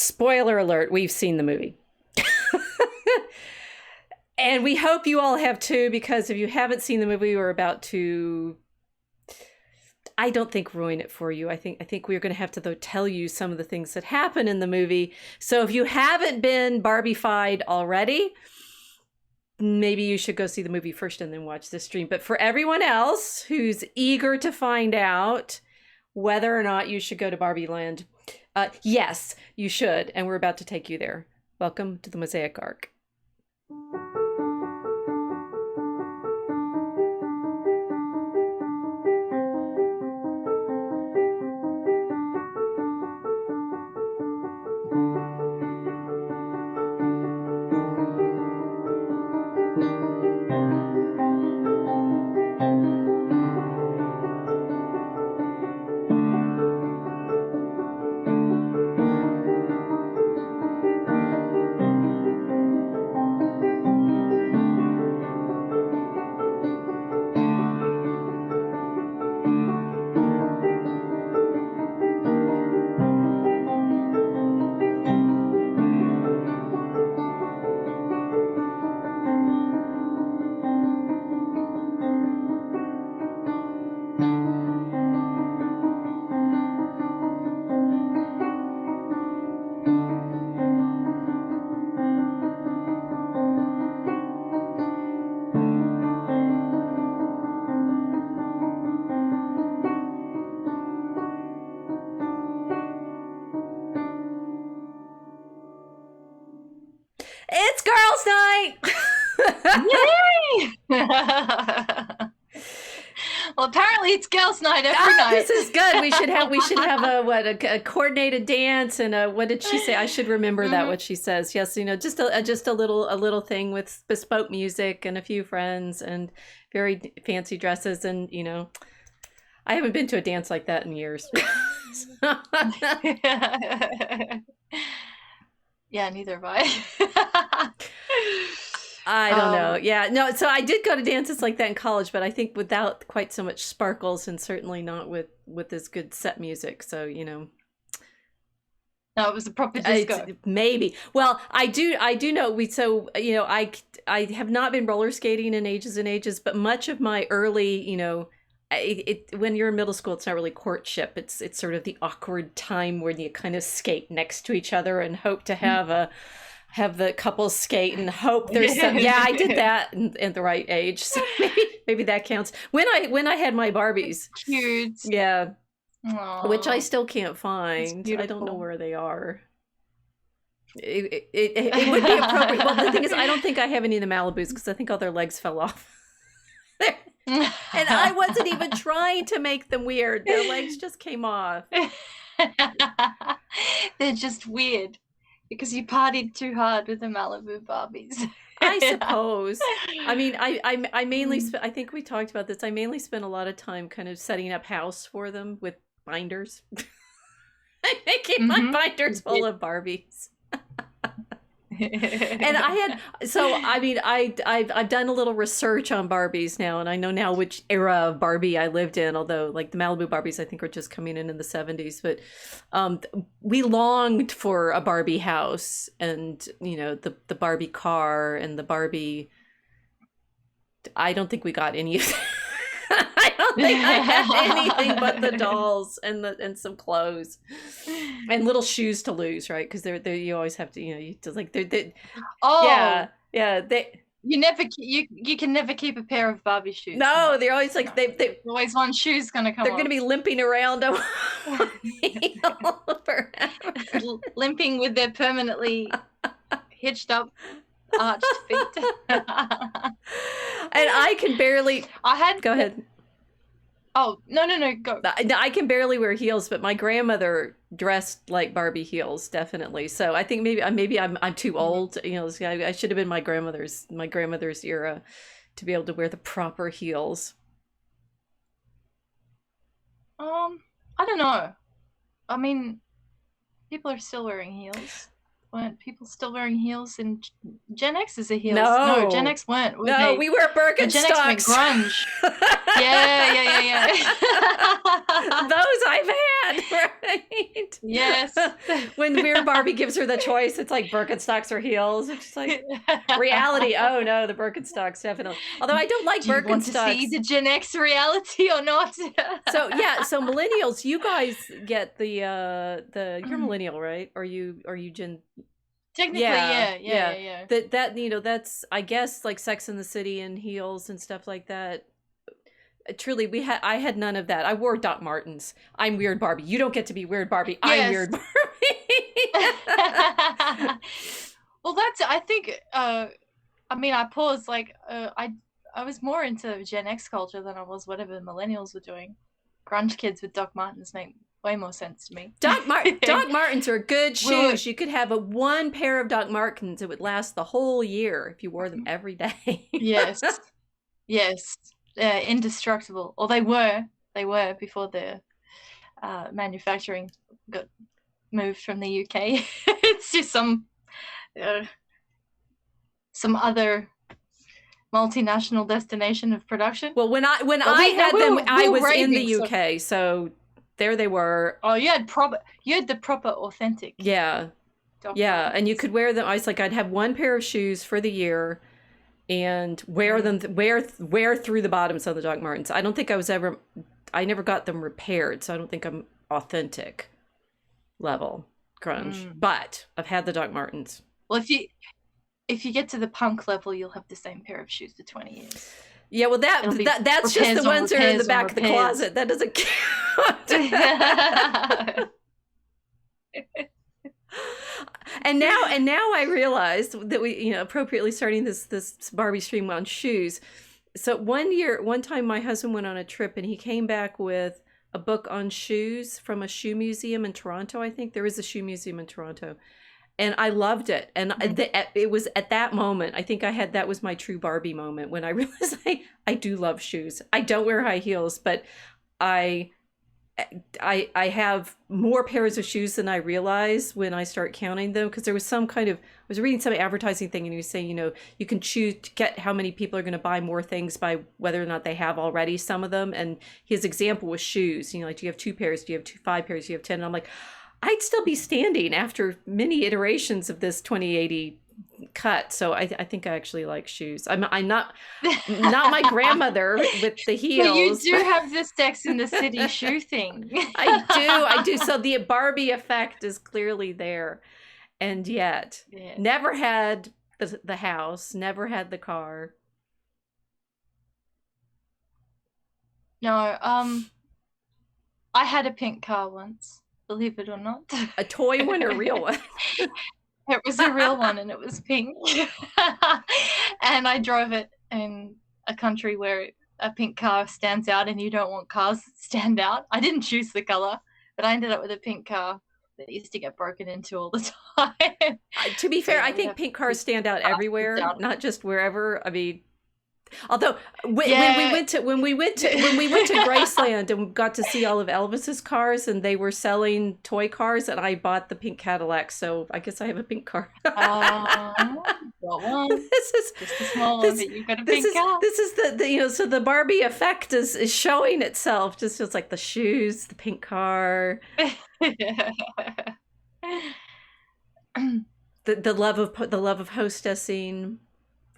Spoiler alert, we've seen the movie. And we hope you all have too, because if you haven't seen the movie, we're about to, I don't think, ruin it for you. I think we're going to have to, though, tell you some of the things that happen in the movie. So if you haven't been Barbified already, maybe you should go see the movie first and then watch the stream. But for everyone else who's eager to find out whether or not you should go to Barbie Land, yes, you should. And we're about to take you there. Welcome to the Mosaic Arc. It's Girls Nite! Yay! Well, apparently it's Girls Night every night. This is good. We should have a coordinated dance and what did she say? I should remember that what she says. Yes, just a little thing with bespoke music and a few friends and very fancy dresses, and I haven't been to a dance like that in years. Yeah, neither have I. I don't know. Yeah, no. So I did go to dances like that in college, but I think without quite so much sparkles, and certainly not with as good set music. So No, it was a proper disco. Maybe. Well, I do know I have not been roller skating in ages and ages, but much of my early, when you're in middle school, it's not really courtship. It's sort of the awkward time where you kind of skate next to each other and hope to have the couple skate and hope there's some. Yeah, I did that at the right age, so maybe that counts. When I had my Barbies, cute. Yeah. Aww. Which I still can't find. I don't know where they are. It would be appropriate. Well, the thing is, I don't think I have any of the Malibus because I think all their legs fell off. And I wasn't even trying to make them weird. Their legs just came off. They're just weird because you partied too hard with the Malibu Barbies. I suppose. I mean, I mainly I think we talked about this. I mainly spent a lot of time kind of setting up house for them with binders. I keep my binders full of Barbies. And I've done a little research on Barbies now, and I know now which era of Barbie I lived in, although like the Malibu Barbies I think were just coming in the 70s, but we longed for a Barbie house, and the Barbie car and the Barbie. I don't think we got any of that. I don't think I had anything but the dolls and some clothes and little shoes to lose, right? Because they're you always have to you just like they oh yeah they you can never keep a pair of Barbie shoes. No, they're always like they always one shoe's gonna come. They're gonna be limping around limping with their permanently hitched up arched feet. And I can barely. Go ahead. Oh, no, go. I can barely wear heels, but my grandmother dressed like Barbie heels, definitely. So I think maybe I'm too old. I should have been my grandmother's era to be able to wear the proper heels. I don't know. I mean, people are still wearing heels. weren't people still wearing heels in Gen X's are heels? No. Gen X weren't. Were No, they? we wear But Gen X went Birkenstocks. grunge. Yeah. Those I've had, right? Yes. When Weird Barbie gives her the choice, it's like Birkenstocks or heels. It's just like reality. Oh no, the Birkenstocks definitely. Although I don't like Do you Birkenstocks. want to see the Gen X reality or not? So millennials, you guys get the you're millennial, right? Or you Gen? Technically, yeah. That that's, I guess, like Sex in the City and heels and stuff like that. Truly, I had none of that. I wore Doc Martens. I'm Weird Barbie. You don't get to be Weird Barbie. Yes. I'm Weird Barbie. Well, I think I paused, like I was more into Gen X culture than I was whatever millennials were doing. Grunge kids with Doc Martens make way more sense to me. Doc Martens are good shoes. You could have one pair of Doc Martens. It would last the whole year if you wore them every day. Yes. Indestructible. Or they were before the manufacturing got moved from the UK. It's just some other multinational destination of production. Well, when I had them, I was in the UK, so there they were. Oh, you had the proper authentic. Yeah. And you could wear them. I'd have one pair of shoes for the year and wear them wear through the bottoms of the Doc Martens. I don't think I never got them repaired, so I don't think I'm authentic level grunge. But I've had the Doc Martens. Well, if you get to the punk level, you'll have the same pair of shoes for 20 years. Yeah, well, that's just the ones that are in the back of the closet. That doesn't count. And now I realized that we, appropriately starting this Barbie stream on shoes. So one time my husband went on a trip and he came back with a book on shoes from a shoe museum in Toronto. I think there is a shoe museum in Toronto. And I loved it. And it was at that moment, I think that was my true Barbie moment when I realized I do love shoes. I don't wear high heels, but I have more pairs of shoes than I realize when I start counting them, because there was I was reading some advertising thing and he was saying, you can choose to get how many people are going to buy more things by whether or not they have already some of them. And his example was shoes, like, do you have 2 pairs? Do you have 5 pairs? Do you have 10? And I'm like, I'd still be standing after many iterations of this 2080 cut. So I think I actually like shoes. I'm not my grandmother with the heels. But you do have the Sex in the City shoe thing. I do. So the Barbie effect is clearly there. And yet, never had the house, never had the car. No, I had a pink car once. Believe it or not. A toy one or a real one? It was a real one and it was pink. And I drove it in a country where a pink car stands out and you don't want cars that stand out. I didn't choose the color, but I ended up with a pink car that used to get broken into all the time. To be fair, I think pink cars stand out everywhere, not just wherever. I mean, although when we went to Graceland and got to see all of Elvis's cars, and they were selling toy cars, and I bought the pink Cadillac, so I guess I have a pink car. Got one. This is just a small one, but you've got a pink car. This is the so the Barbie effect is showing itself. Just feels like the shoes, the pink car, the love of hostessing,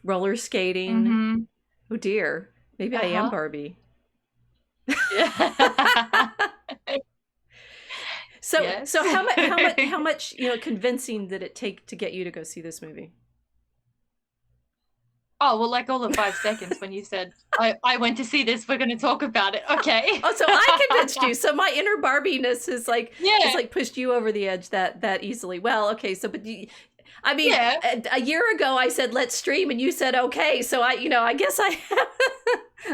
roller skating. Mm-hmm. Oh dear, maybe I am Barbie. So how much convincing did it take to get you to go see this movie? Oh, well, like all the 5 seconds when you said, I went to see this, we're going to talk about it. Okay. Oh, so I convinced you. So my inner Barbie-ness is like, pushed you over the edge that easily. Well, okay. So, but a year ago I said, let's stream, and you said, okay. So I guess I have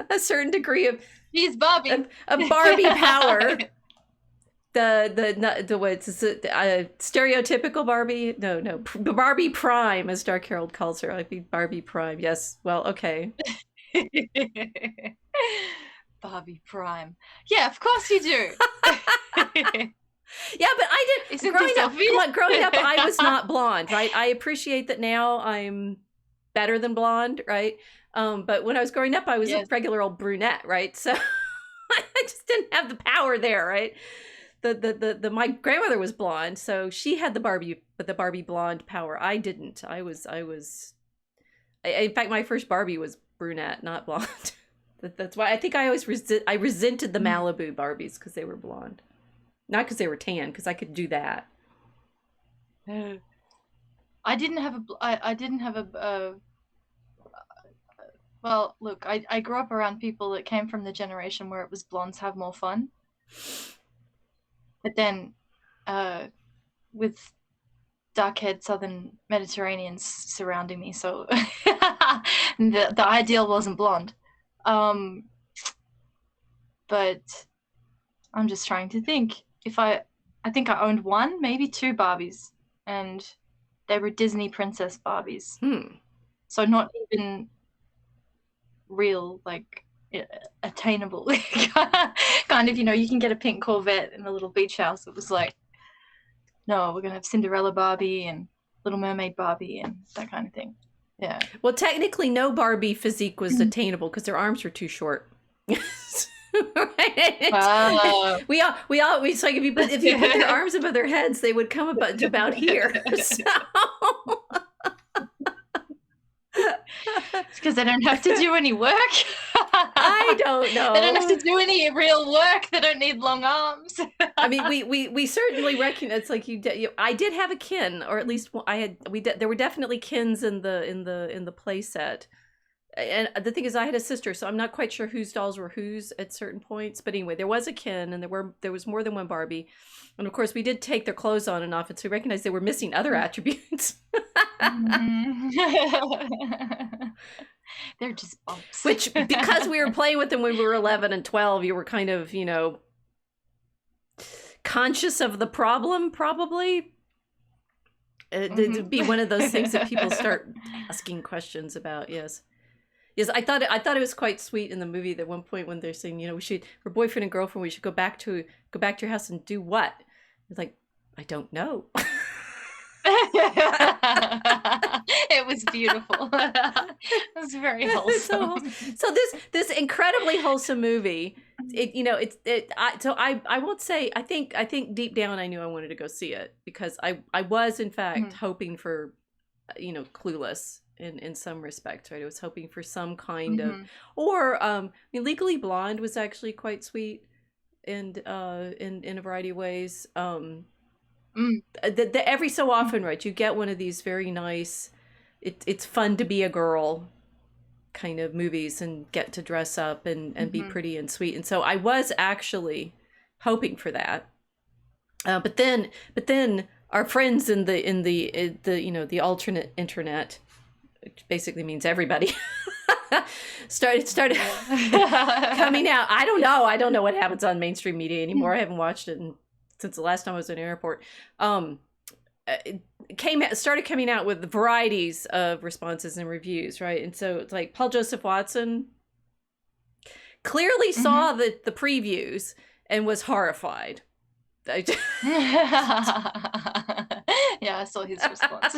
a certain degree of she's Barbie. of Barbie power. Stereotypical Barbie? No, Barbie Prime, as Dark Herald calls her. I'd be Barbie Prime. Yes. Well, okay. Barbie Prime. Yeah, of course you do. Yeah, but I did. Isn't this obvious? Growing up, I was not blonde, right? I appreciate that now I'm better than blonde, right? But when I was growing up, I was a regular old brunette, right? So I just didn't have the power there, right? My grandmother was blonde, so she had the Barbie blonde power. I didn't. In fact, my first Barbie was brunette, not blonde. That's why I think I always resented the Malibu Barbies because they were blonde, not because they were tan, because I could do that. I didn't have a well, look, I grew up around people that came from the generation where it was blondes have more fun. But then with dark-haired Southern Mediterraneans surrounding me, so the ideal wasn't blonde. But I'm just trying to think. I think I owned one, maybe two Barbies, and they were Disney princess Barbies. So not even real, like, attainable. Kind of, you can get a pink Corvette in a little beach house. It was like, no, we're gonna have Cinderella Barbie and Little Mermaid Barbie and that kind of thing. Yeah. Well, technically, no Barbie physique was attainable because their arms were too short. Right? We it's like if you put their arms above their heads, they would come about here. So. It's because they don't have to do any work. I don't know. They don't have to do any real work. They don't need long arms. I mean, we certainly recognize, like I did have a kin, or at least there were definitely kins in the play set. And the thing is, I had a sister, so I'm not quite sure whose dolls were whose at certain points. But anyway, there was a kin, and there was more than one Barbie. And of course, we did take their clothes on and off, and so we recognized they were missing other attributes. They're just bumps. Which, because we were playing with them when we were 11 and 12, you were kind of, conscious of the problem, probably. To be one of those things that people start asking questions about. Yes, I thought it was quite sweet in the movie that at one point when they're saying, we're boyfriend and girlfriend, we should go back to your house and do what? It's like, I don't know. It was beautiful. It was very wholesome. So this incredibly wholesome movie, I won't say, I think deep down I knew I wanted to go see it because I was in fact hoping for, Clueless in some respects, right? I was hoping for some kind of, or Legally Blonde was actually quite sweet and in a variety of ways. Every so often, right, you get one of these very nice, it's fun to be a girl kind of movies and get to dress up and be pretty and sweet. And so I was actually hoping for that. But then our friends in the alternate internet, which basically means everybody, started coming out. I don't know what happens on mainstream media anymore. I haven't watched it since the last time I was in an airport. Started coming out with varieties of responses and reviews, right? And so it's like Paul Joseph Watson clearly saw the previews and was horrified. Yeah, I saw his response.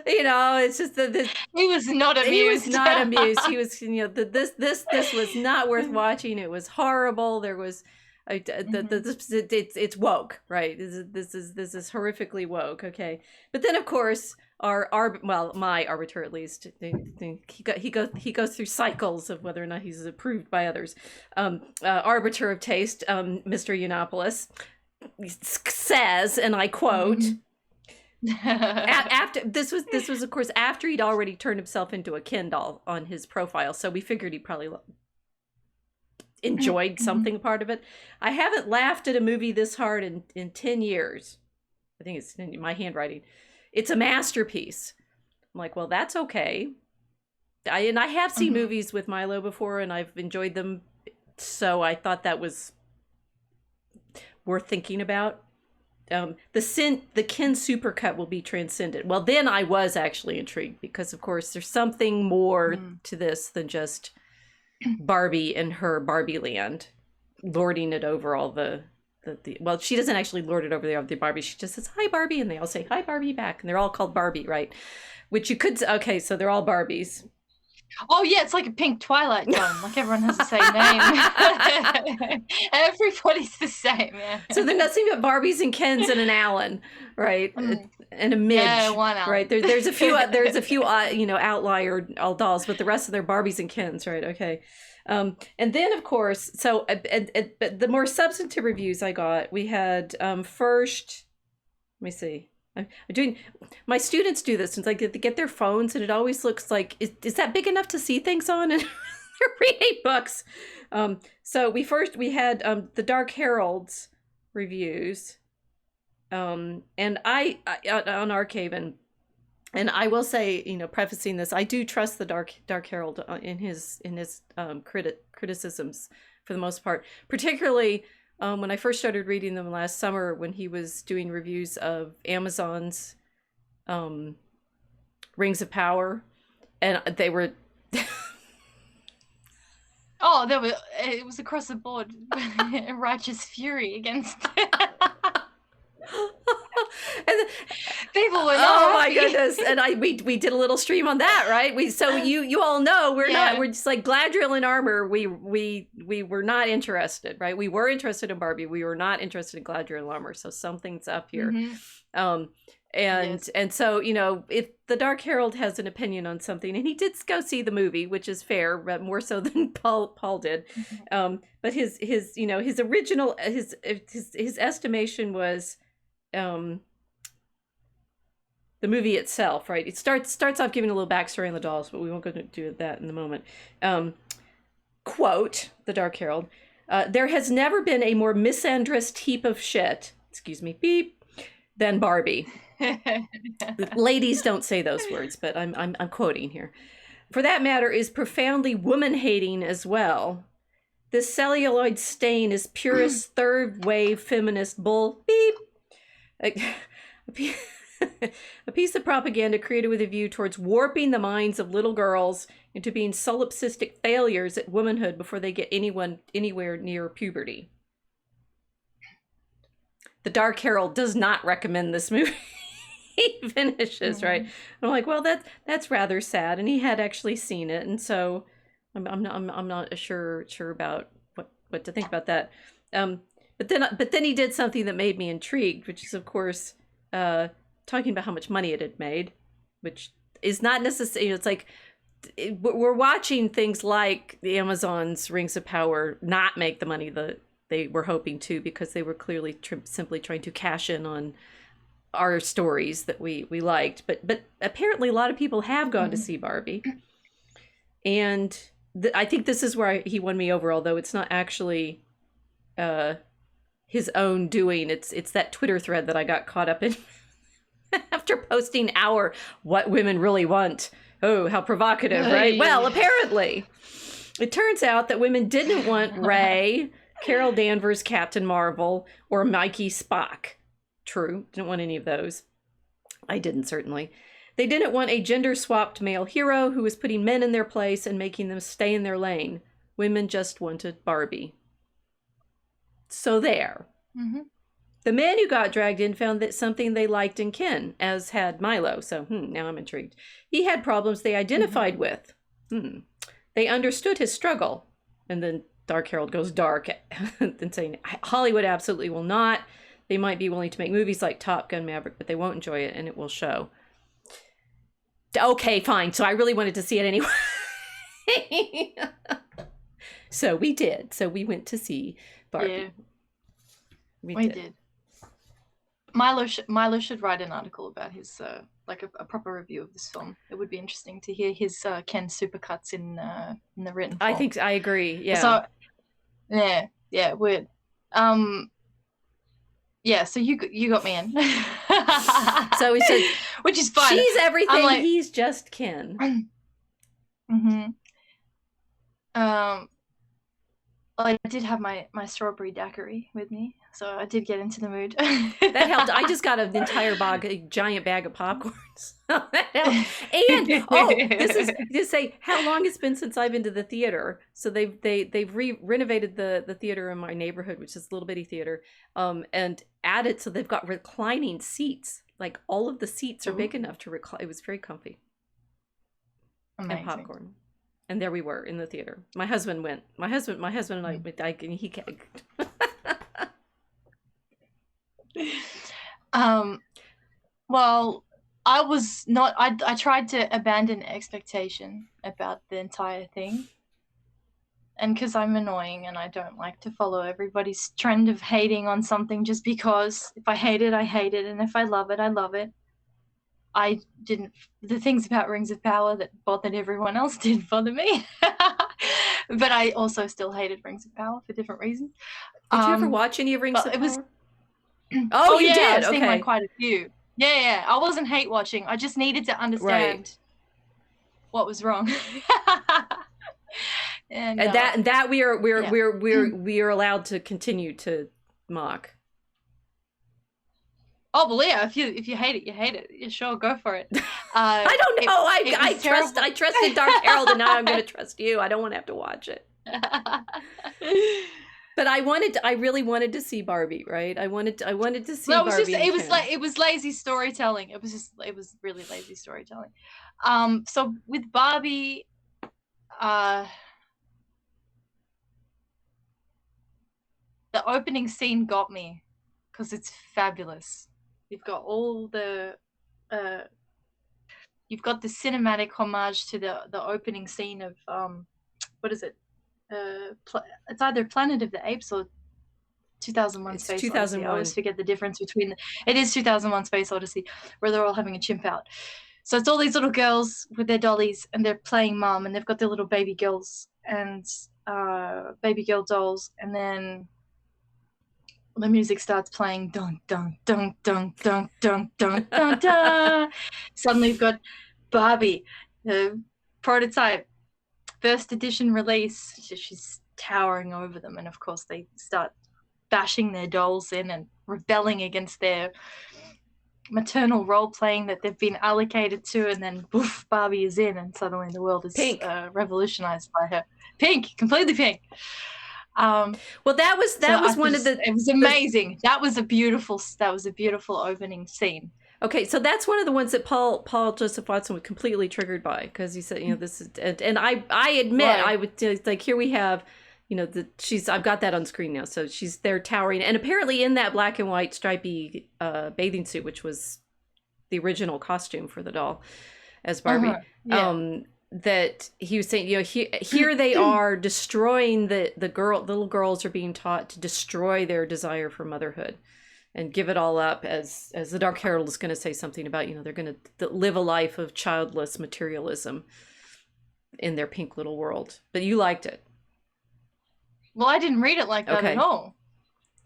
It's just that he was not amused. He was not amused. He was, this was not worth watching. It was horrible. There was, it's woke, right? This is horrifically woke. Okay, but then of course my arbiter at least, he goes through cycles of whether or not he's approved by others. Arbiter of taste, Mr. Yiannopoulos, says, and I quote. After this was of course after he'd already turned himself into a Ken doll on his profile, so we figured he probably enjoyed something part of it. I haven't laughed at a movie this hard in 10 years. I think it's in my handwriting. It's a masterpiece. I'm like, well, that's okay. I have seen movies with Milo before and I've enjoyed them, so I thought that was worth thinking about. The Ken supercut will be transcended. Well, then I was actually intrigued because, of course, there's something more to this than just Barbie and her Barbie land, lording it over all the well, she doesn't actually lord it over the Barbie. She just says, "Hi, Barbie," and they all say, "Hi, Barbie," back, and they're all called Barbie, right? Which you could, okay, so they're all Barbies. Oh yeah, it's like a pink Twilight Zone. Like everyone has the same name. Everybody's the same. Yeah. So they're nothing but Barbies and Kens and an Alan, right? And a Midge, Yeah, one Alan. right? There's a few outlier dolls, but the rest of their Barbies and Kens, right? Okay. And then of course, so but the more substantive reviews I got, we had first. Let me see. I'm doing. My students do this, and it's like they get their phones, and it always looks like is that big enough to see things on? And they're reading books. So we had the Dark Herald's reviews, and I on Archaven, and I will say, prefacing this, I do trust the Dark Herald in his criticisms for the most part, particularly. When I first started reading them last summer, when he was doing reviews of Amazon's Rings of Power, and they were it was across the board. Righteous fury against and people were my goodness. And we did a little stream on that, right? You all know we're just like Gladriel in armor. We were not interested, right? We were interested in Barbie. We were not interested in Gladriel in armor. So something's up here. And so, if the Dark Herald has an opinion on something, and he did go see the movie, which is fair, but more so than Paul did. But his original his estimation was the movie itself, right? It starts off giving a little backstory on the dolls, but we won't go to do that in a moment. Quote, the Dark Herald, there has never been a more misandrist heap of shit, excuse me, beep, than Barbie. Ladies don't say those words, but I'm quoting here. For that matter, is profoundly woman-hating as well. This celluloid stain is purest third-wave feminist bull. Beep. A piece of propaganda created with a view towards warping the minds of little girls into being solipsistic failures at womanhood before they get anywhere near puberty. The Dark Herald does not recommend this movie. He finishes, right? I'm like, well, that's rather sad, and he had actually seen it, and so I'm not sure about what to think about that. But then he did something that made me intrigued, which is, of course, talking about how much money it had made, which is not necessarily. It's like we're watching things like the Amazon's Rings of Power not make the money that they were hoping to, because they were clearly simply trying to cash in on our stories that we liked. But apparently a lot of people have gone to see Barbie, and I think this is where he won me over, although it's not actually his own doing. It's that Twitter thread that I got caught up in after posting our What Women Really Want. Oh, how provocative, right? Well, apparently it turns out that women didn't want Ray, Carol Danvers, Captain Marvel, or Mikey Spock. True, didn't want any of those. I didn't, certainly. They didn't want a gender-swapped male hero who was putting men in their place and making them stay in their lane. Women just wanted Barbie. So there. The men who got dragged in found that something they liked in Ken, as had Milo. So, now I'm intrigued. He had problems they identified with. They understood his struggle. And then Dark Herald goes dark and saying, Hollywood absolutely will not. They might be willing to make movies like Top Gun Maverick, but they won't enjoy it, and it will show. Okay, fine. So I really wanted to see it anyway. So we did. So we went to see Barbie. Yeah. We did. Milo should write an article about his like a proper review of this film. It would be interesting to hear his Ken supercuts in the written form. I think I agree. Yeah. So yeah, weird. Yeah, so you got me in. So he said, which is fine. She's everything. Like, he's just Ken. Like Well, I did have my strawberry daiquiri with me, so I did get into the mood. That helped. I just got an entire giant bag of popcorns. That helped. And this is to say how long it's been since I've been to the theater. So they've renovated the theater in my neighborhood, which is a little bitty theater, and added, so they've got reclining seats. Like all of the seats are big enough to recline. It was very comfy. Amazing. And popcorn. And there we were in the theater. My husband went. My husband and I went. He well, I was not. I tried to abandon expectation about the entire thing, and because I'm annoying and I don't like to follow everybody's trend of hating on something just because. If I hate it, I hate it, and if I love it, I love it. I didn't. The things about Rings of Power that bothered everyone else didn't bother me. But I also still hated Rings of Power for different reasons. Did you ever watch any of Rings of Power? Oh, you yeah, did? I've seen Okay. quite a few. Yeah. I wasn't hate watching. I just needed to understand what was wrong. and that we are allowed to continue to mock. Oh, well, yeah. If you hate it, you hate it. You sure, go for it. I don't know. I trusted Dark Herald, and now I'm going to trust you. I don't want to have to watch it. But I really wanted to see Barbie, right? I wanted to see. No, Barbie. It was lazy storytelling. It was really lazy storytelling. So with Barbie, the opening scene got me because it's fabulous. You've got all the you've got the cinematic homage to the opening scene of what is it? It's either Planet of the Apes or 2001 Space 2001. Odyssey. I always forget the difference between it is 2001 Space Odyssey, where they're all having a chimp out. So it's all these little girls with their dollies, and they're playing mom, and they've got their little baby girls and baby girl dolls, and then the music starts playing, dun dun dun dun dun dun dun dun dun. Suddenly you've got Barbie, the prototype, first edition release. She's towering over them, and of course they start bashing their dolls in and rebelling against their maternal role playing that they've been allocated to, and then poof, Barbie is in, and suddenly the world is revolutionized by her. Pink, completely pink. Well, that was one of the. It was amazing. That was a beautiful opening scene. Okay, so that's one of the ones that Paul Joseph Watson was completely triggered by, because he said, this is, and I admit, right. I would like, here we have, I've got that on screen now, so she's there towering, and apparently in that black and white stripy bathing suit, which was the original costume for the doll as Barbie. That he was saying, here they are destroying the little girls are being taught to destroy their desire for motherhood and give it all up, as the Dark Herald is going to say something about, they're going to live a life of childless materialism in their pink little world. But you liked it. Well, I didn't read it like that at all.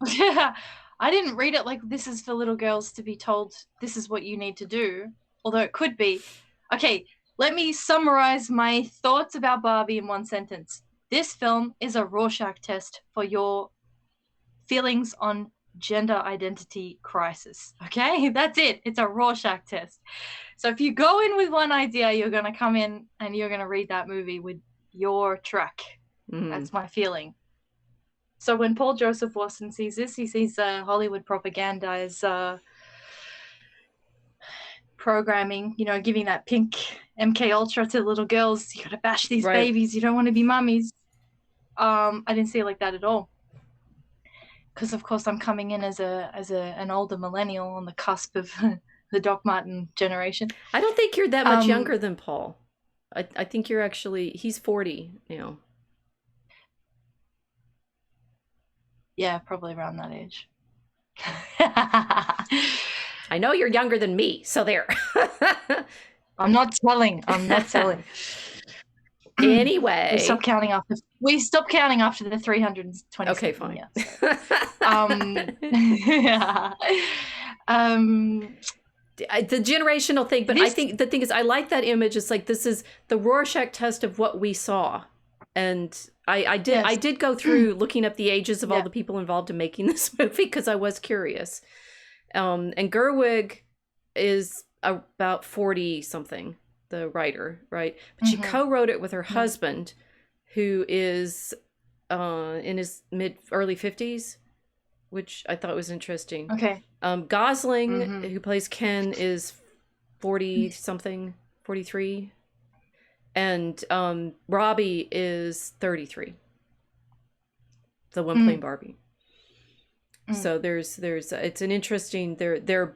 Yeah, I didn't read it like this is for little girls to be told this is what you need to do, although it could be. Okay, let me summarize my thoughts about Barbie in one sentence. This film is a Rorschach test for your feelings on gender identity crisis. Okay, that's it. It's a Rorschach test. So if you go in with one idea, you're going to come in and you're going to read that movie with your track. Mm-hmm. That's my feeling. So when Paul Joseph Watson sees this, he sees Hollywood propaganda as programming, giving that pink MK Ultra to little girls. You gotta bash these babies. You don't want to be mummies. I didn't see it like that at all. Because of course I'm coming in as an older millennial on the cusp of the Doc Martin generation. I don't think you're that much younger than Paul. I think you're actually, he's 40 now. Yeah, probably around that age. I know you're younger than me, so there. I'm not telling. Anyway. We stopped counting after the 320. Okay, fine. Years, so. Yeah. The generational thing, but I think the thing is, I like that image. It's like, this is the Rorschach test of what we saw And I did go through looking up the ages of all the people involved in making this movie because I was curious. And Gerwig is about 40 something, the writer, right? But she co-wrote it with her husband, who is in his early 50s, which I thought was interesting. Okay. Gosling, who plays Ken, is 40 something, 43. And Robbie is 33. The one playing Barbie. So there's it's an interesting, they're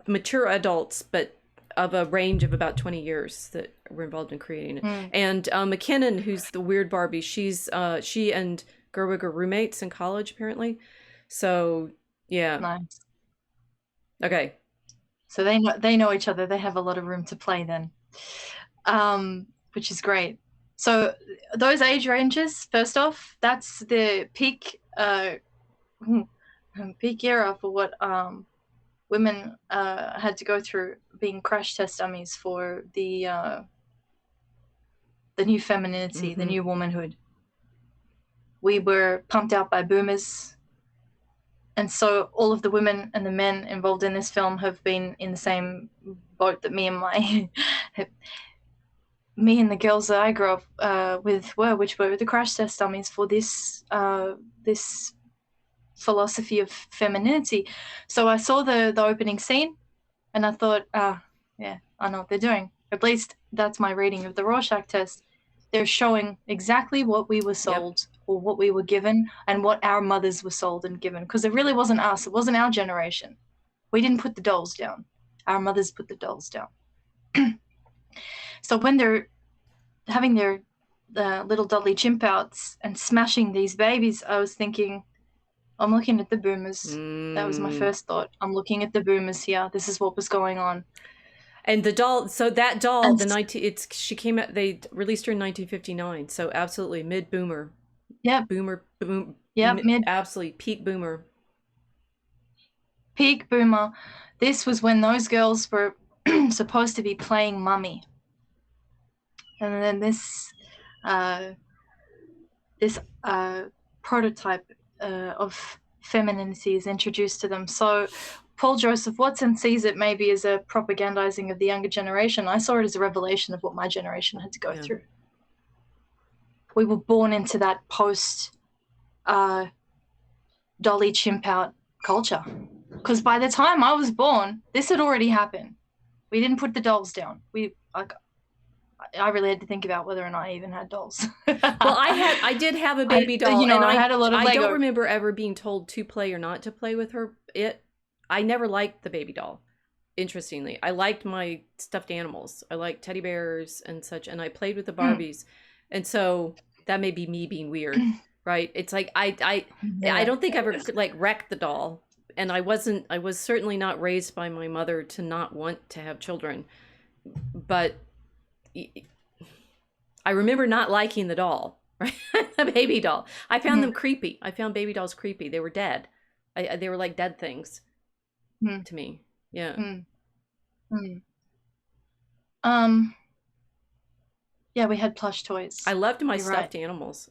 mature adults, but of a range of about 20 years that were involved in creating it. And McKinnon, who's the weird Barbie, she and Gerwig are roommates in college apparently. So yeah. Nice. Okay. So they know each other. They have a lot of room to play then, which is great. So those age ranges, first off, that's the peak era for what women had to go through, being crash test dummies for the new femininity, the new womanhood. We were pumped out by boomers. And so all of the women and the men involved in this film have been in the same boat that me and the girls that I grew up with were, which were the crash test dummies for this philosophy of femininity. So I saw the opening scene and I thought, yeah, I know what they're doing. At least that's my reading of the Rorschach test. They're showing exactly what we were sold or what we were given and what our mothers were sold and given, because it really wasn't us. It wasn't our generation. We didn't put the dolls down. Our mothers put the dolls down. So when they're having their little Dudley chimp outs and smashing these babies, I was thinking, I'm looking at the boomers. That was my first thought. I'm looking at the boomers here. This is what was going on. And the doll, so that doll, she came out, they released her in 1959. So absolutely mid-boomer. Yep. Boom. Yep. Absolutely peak boomer. Peak boomer. This was when those girls were supposed to be playing mummy. And then this prototype of femininity is introduced to them. So Paul Joseph Watson sees it maybe as a propagandizing of the younger generation. I saw it as a revelation of what my generation had to go through. We were born into that post dolly chimp out culture, because by the time I was born, this had already happened. We didn't put the dolls down. I really had to think about whether or not I even had dolls. Well, I did have a baby doll, and I had a lot of Lego. I don't remember ever being told to play or not to play with her. I never liked the baby doll. Interestingly, I liked my stuffed animals. I liked teddy bears and such, and I played with the Barbies. And so that may be me being weird, right? It's like I don't think I ever like wrecked the doll, and I was certainly not raised by my mother to not want to have children, but I remember not liking the doll, right? The baby doll. I found them creepy. I found baby dolls creepy. They were dead. They were like dead things to me. Yeah. Yeah, we had plush toys. I loved my stuffed animals.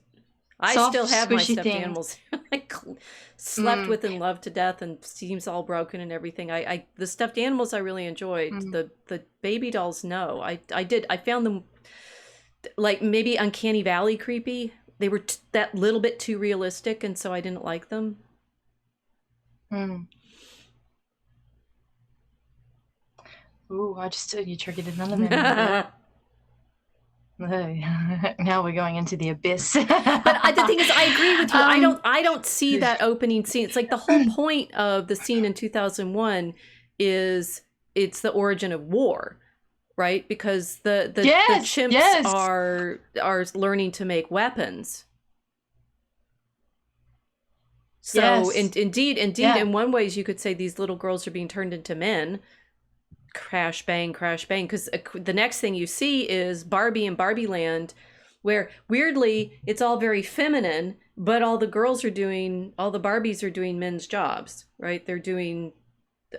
I still have my stuffed animals. I slept with and loved to death, and seems all broken and everything. The stuffed animals I really enjoyed. The baby dolls, no. I did. I found them like maybe Uncanny Valley creepy. They were that little bit too realistic, and so I didn't like them. Ooh, you triggered another memory. Now we're going into the abyss. But the thing is, I agree with you. I don't see that opening scene. It's like the whole point of the scene in 2001 is it's the origin of war, right? Because the chimps are learning to make weapons. So indeed, in one ways you could say these little girls are being turned into men. Crash bang, because the next thing you see is Barbie and Barbie Land, where weirdly it's all very feminine, but all the Barbies are doing men's jobs, right? They're doing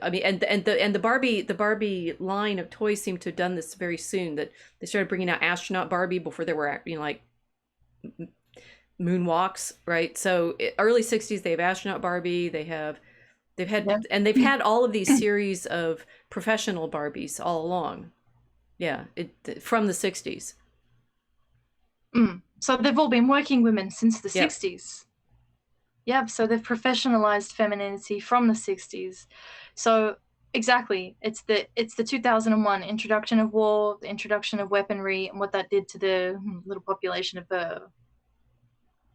I mean, and the Barbie line of toys seem to have done this very soon. That they started bringing out astronaut Barbie before there were, you know, like moonwalks, right? So early 60s they have astronaut Barbie, they've had Yeah. and they've had all of these series of professional Barbies all along. Yeah, from the 60s. So they've all been working women since the Yep. 60s. Yeah, so they've professionalized femininity from the 60s. So exactly, it's the 2001 introduction of war, the introduction of weaponry, and what that did to the little population of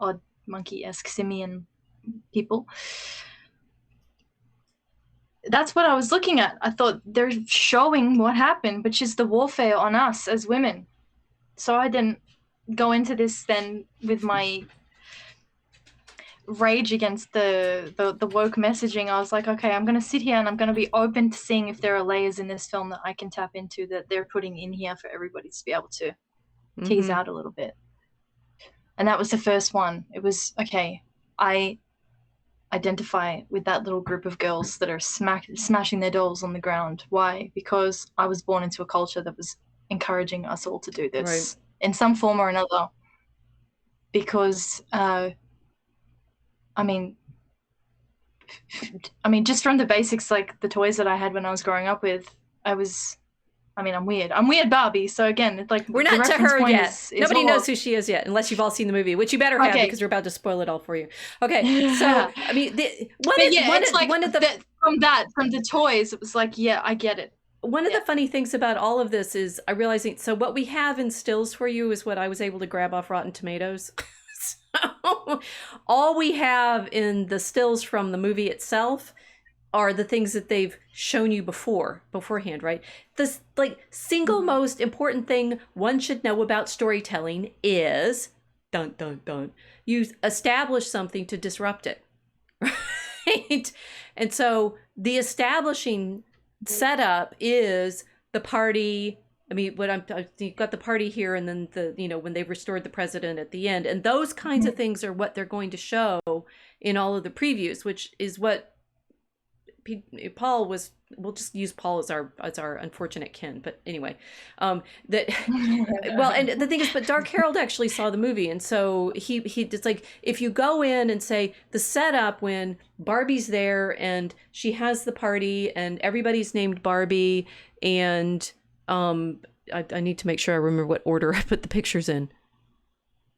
odd monkey-esque simian people. That's what I was looking at. I thought they're showing what happened, which is the warfare on us as women. So I didn't go into this then with my rage against the woke messaging. I was like, okay, I'm going to sit here and I'm going to be open to seeing if there are layers in this film that I can tap into that they're putting in here for everybody to be able to tease out a little bit. And that was the first one. It was, okay, I identify with that little group of girls that are smashing their dolls on the ground. Why? Because I was born into a culture that was encouraging us all to do this in some form or another. Because, I mean, just from the basics, like the toys that I had when I was growing up with, I'm weird. I'm weird Barbie. So again, it's like we're not to her yet. Nobody knows who she is yet, unless you've all seen the movie, which you better have because we're about to spoil it all for you. Okay, so I mean, from the toys, it was like, yeah, I get it. One of the funny things about all of this is I realizing. So what we have in stills for you is what I was able to grab off Rotten Tomatoes. So all we have in the stills from the movie itself are the things that they've shown you beforehand, right? This single most important thing one should know about storytelling is dun dun dun. You establish something to disrupt it, right? And so the establishing setup is the party. I mean, you've got the party here, and then when they restored the president at the end, and those kinds of things are what they're going to show in all of the previews, which is what Paul was. We'll just use Paul as our unfortunate kin, but anyway, and the thing is, but Dark Harold actually saw the movie, and so he it's like if you go in and say the setup when Barbie's there and she has the party and everybody's named Barbie and I need to make sure I remember what order I put the pictures in.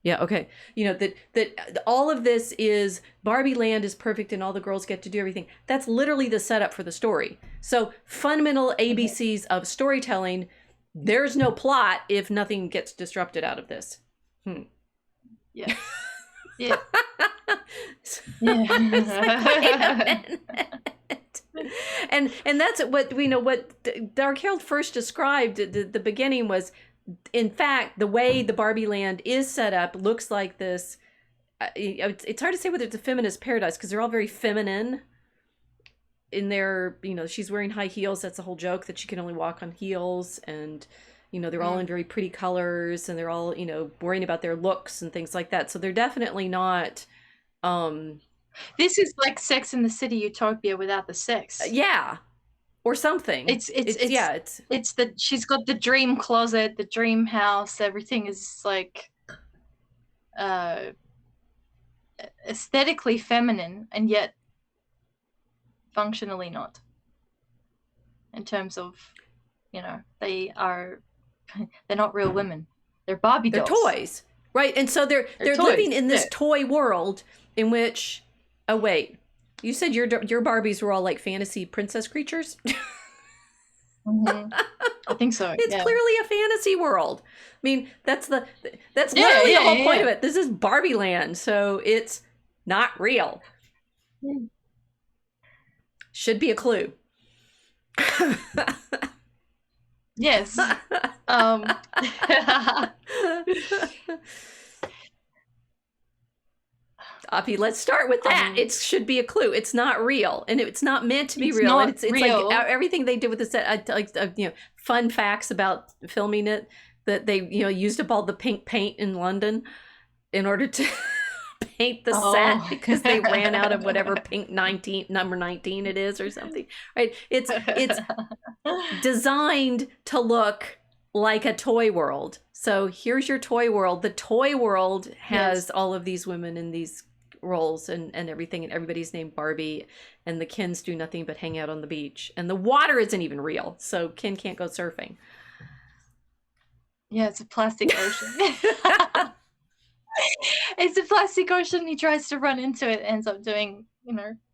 Yeah, okay. That all of this is Barbie Land is perfect and all the girls get to do everything. That's literally the setup for the story. So fundamental ABCs of storytelling, there's no plot if nothing gets disrupted out of this. Yeah. Yeah. And that's what we know. What Dark Harold first described at the beginning was, in fact, the way the Barbie Land is set up looks like this. It's hard to say whether it's a feminist paradise because they're all very feminine. In their, she's wearing high heels. That's the whole joke, that she can only walk on heels, and they're all in very pretty colors, and they're all worrying about their looks and things like that. So they're definitely not. This is like Sex in the City utopia without the sex. Yeah. Or something. It's she's got the dream closet, the dream house, everything is like aesthetically feminine and yet functionally not. In terms of, they're not real women. They're Barbie dolls. They're toys. Right. And so they're living in this toy world in which, oh wait, you said your Barbies were all like fantasy princess creatures? I think so. It's clearly a fantasy world. I mean, that's literally the whole point of it. This is Barbie Land, so it's not real. Should be a clue. Yes. Appy, let's start with that. It should be a clue. It's not real, and it's not meant to be real. And it's real. Like everything they did with the set. Fun facts about filming it, that they used up all the pink paint in London in order to paint the set because they ran out of whatever pink number 19 it is or something, right? It's designed to look like a toy world. So here's your toy world. The toy world has all of these women in these roles and everything, and everybody's named Barbie, and the Kens do nothing but hang out on the beach, and the water isn't even real, so Ken can't go surfing. Yeah, it's a plastic ocean. It's a plastic ocean. He tries to run into it, ends up doing,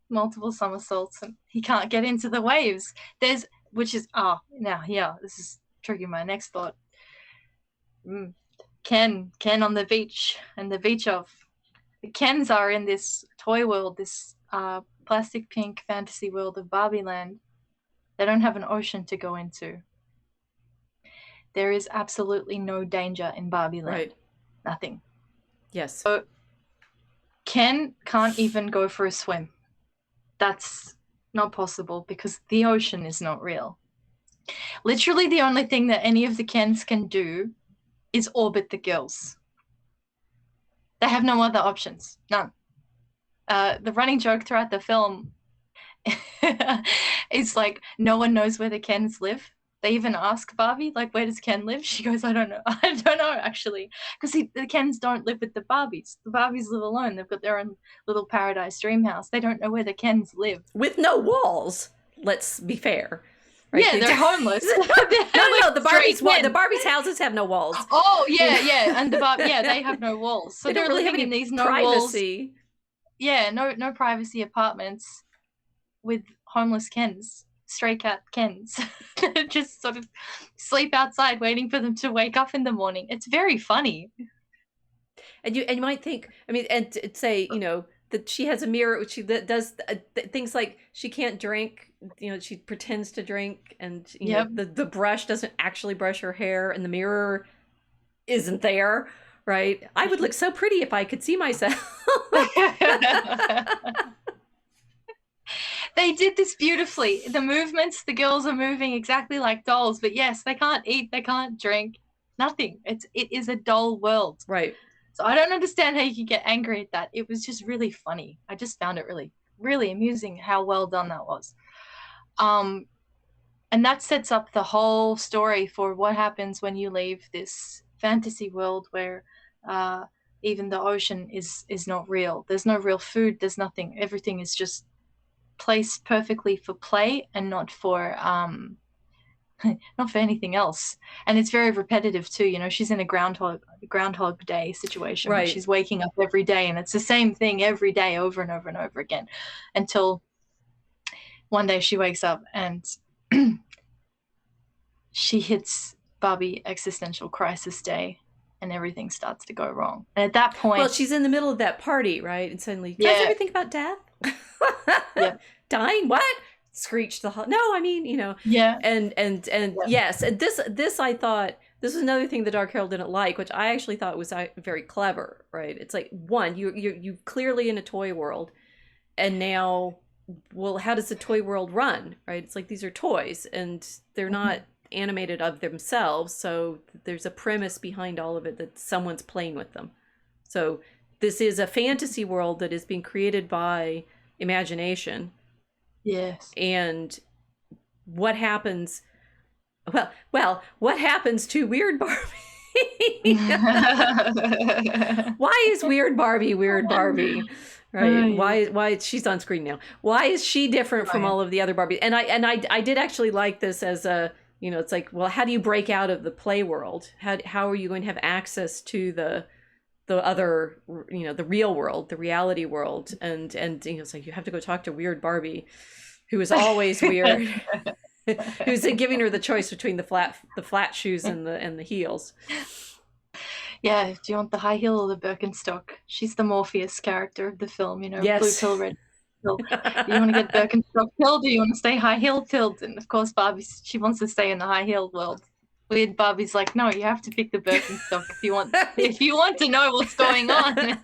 multiple somersaults, and he can't get into the waves. This is triggering my next thought. Ken on the beach, and the beach of the Kens are in this toy world, this plastic pink fantasy world of Barbie land. They don't have an ocean to go into. There is absolutely no danger in Barbie land. Right. Nothing. Yes. So Ken can't even go for a swim. That's not possible because the ocean is not real. Literally the only thing that any of the Kens can do is orbit the girls. They have no other options. None. The running joke throughout the film is like, no one knows where the Kens live. They even ask Barbie, like, where does Ken live? She goes, I don't know. I don't know, actually. Because the Kens don't live with the Barbies. The Barbies live alone. They've got their own little paradise dream house. They don't know where the Kens live. With no walls, let's be fair. Right? Yeah, they're homeless. No, the Barbies' houses have no walls. Oh, yeah. And they have no walls. So they they're don't really living have any in these no privacy. walls. Yeah, no privacy apartments with homeless Kens. Stray cat Kens just sort of sleep outside waiting for them to wake up in the morning. It's very funny. And you might think, and say, that she has a mirror, that does things like she can't drink, she pretends to drink, and the brush doesn't actually brush her hair, and the mirror isn't there, right? I would look so pretty if I could see myself. They did this beautifully. The movements, the girls are moving exactly like dolls, but yes, they can't eat, they can't drink, nothing. It is a doll world. Right. So I don't understand how you can get angry at that. It was just really funny. I just found it really, really amusing how well done that was. And that sets up the whole story for what happens when you leave this fantasy world where even the ocean is not real. There's no real food, there's nothing. Everything is just placed perfectly for play and not for anything else. And it's very repetitive too. She's in a groundhog day situation. Right. Where she's waking up every day, and it's the same thing every day over and over and over again, until one day she wakes up and she hits Barbie existential crisis day, and everything starts to go wrong. And at that point, well, she's in the middle of that party, right? And suddenly, you guys ever think about death? Dying? What? Screeched the Yeah. And yes, and this I thought, this was another thing the Dark Herald didn't like, which I actually thought was very clever, right? It's like, one, you clearly in a toy world, and now, well, how does the toy world run, right? It's like, these are toys, and they're not animated of themselves, so there's a premise behind all of it that someone's playing with them. So this is a fantasy world that is being created by imagination. Yes. And what happens? Well, what happens to Weird Barbie? Why is Weird Barbie Weird Barbie? Right? Why she's on screen now? Why is she different from all of the other Barbies? And I did actually like this as a, it's like, well, how do you break out of the play world? How are you going to have access to the other, the real world, the reality world? And it's like, you have to go talk to Weird Barbie, who is always weird, who's giving her the choice between the flat shoes and the heels. Yeah, do you want the high heel or the Birkenstock? She's the Morpheus character of the film, Yes. Blue pill, red pill. Do you want to get Birkenstock pilled, or do you want to stay high heel pilled? And of course, Barbie, she wants to stay in the high heel world. Weird Barbie's like, no, you have to pick the Birkenstock if you want to know what's going on.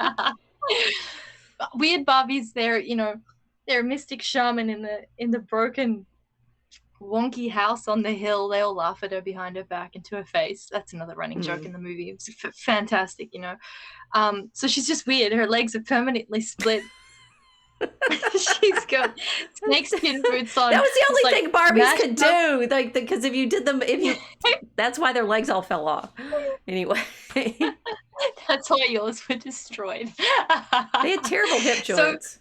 Weird Barbie's there, they're a mystic shaman in the broken wonky house on the hill. They all laugh at her behind her back and to her face. That's another running joke in the movie. It's fantastic, you know. So she's just weird. Her legs are permanently split. She's got snakeskin boots on. That was the only thing Barbies could do, like, because if you did them, that's why their legs all fell off. Anyway, that's why yours were destroyed. They had terrible hip joints.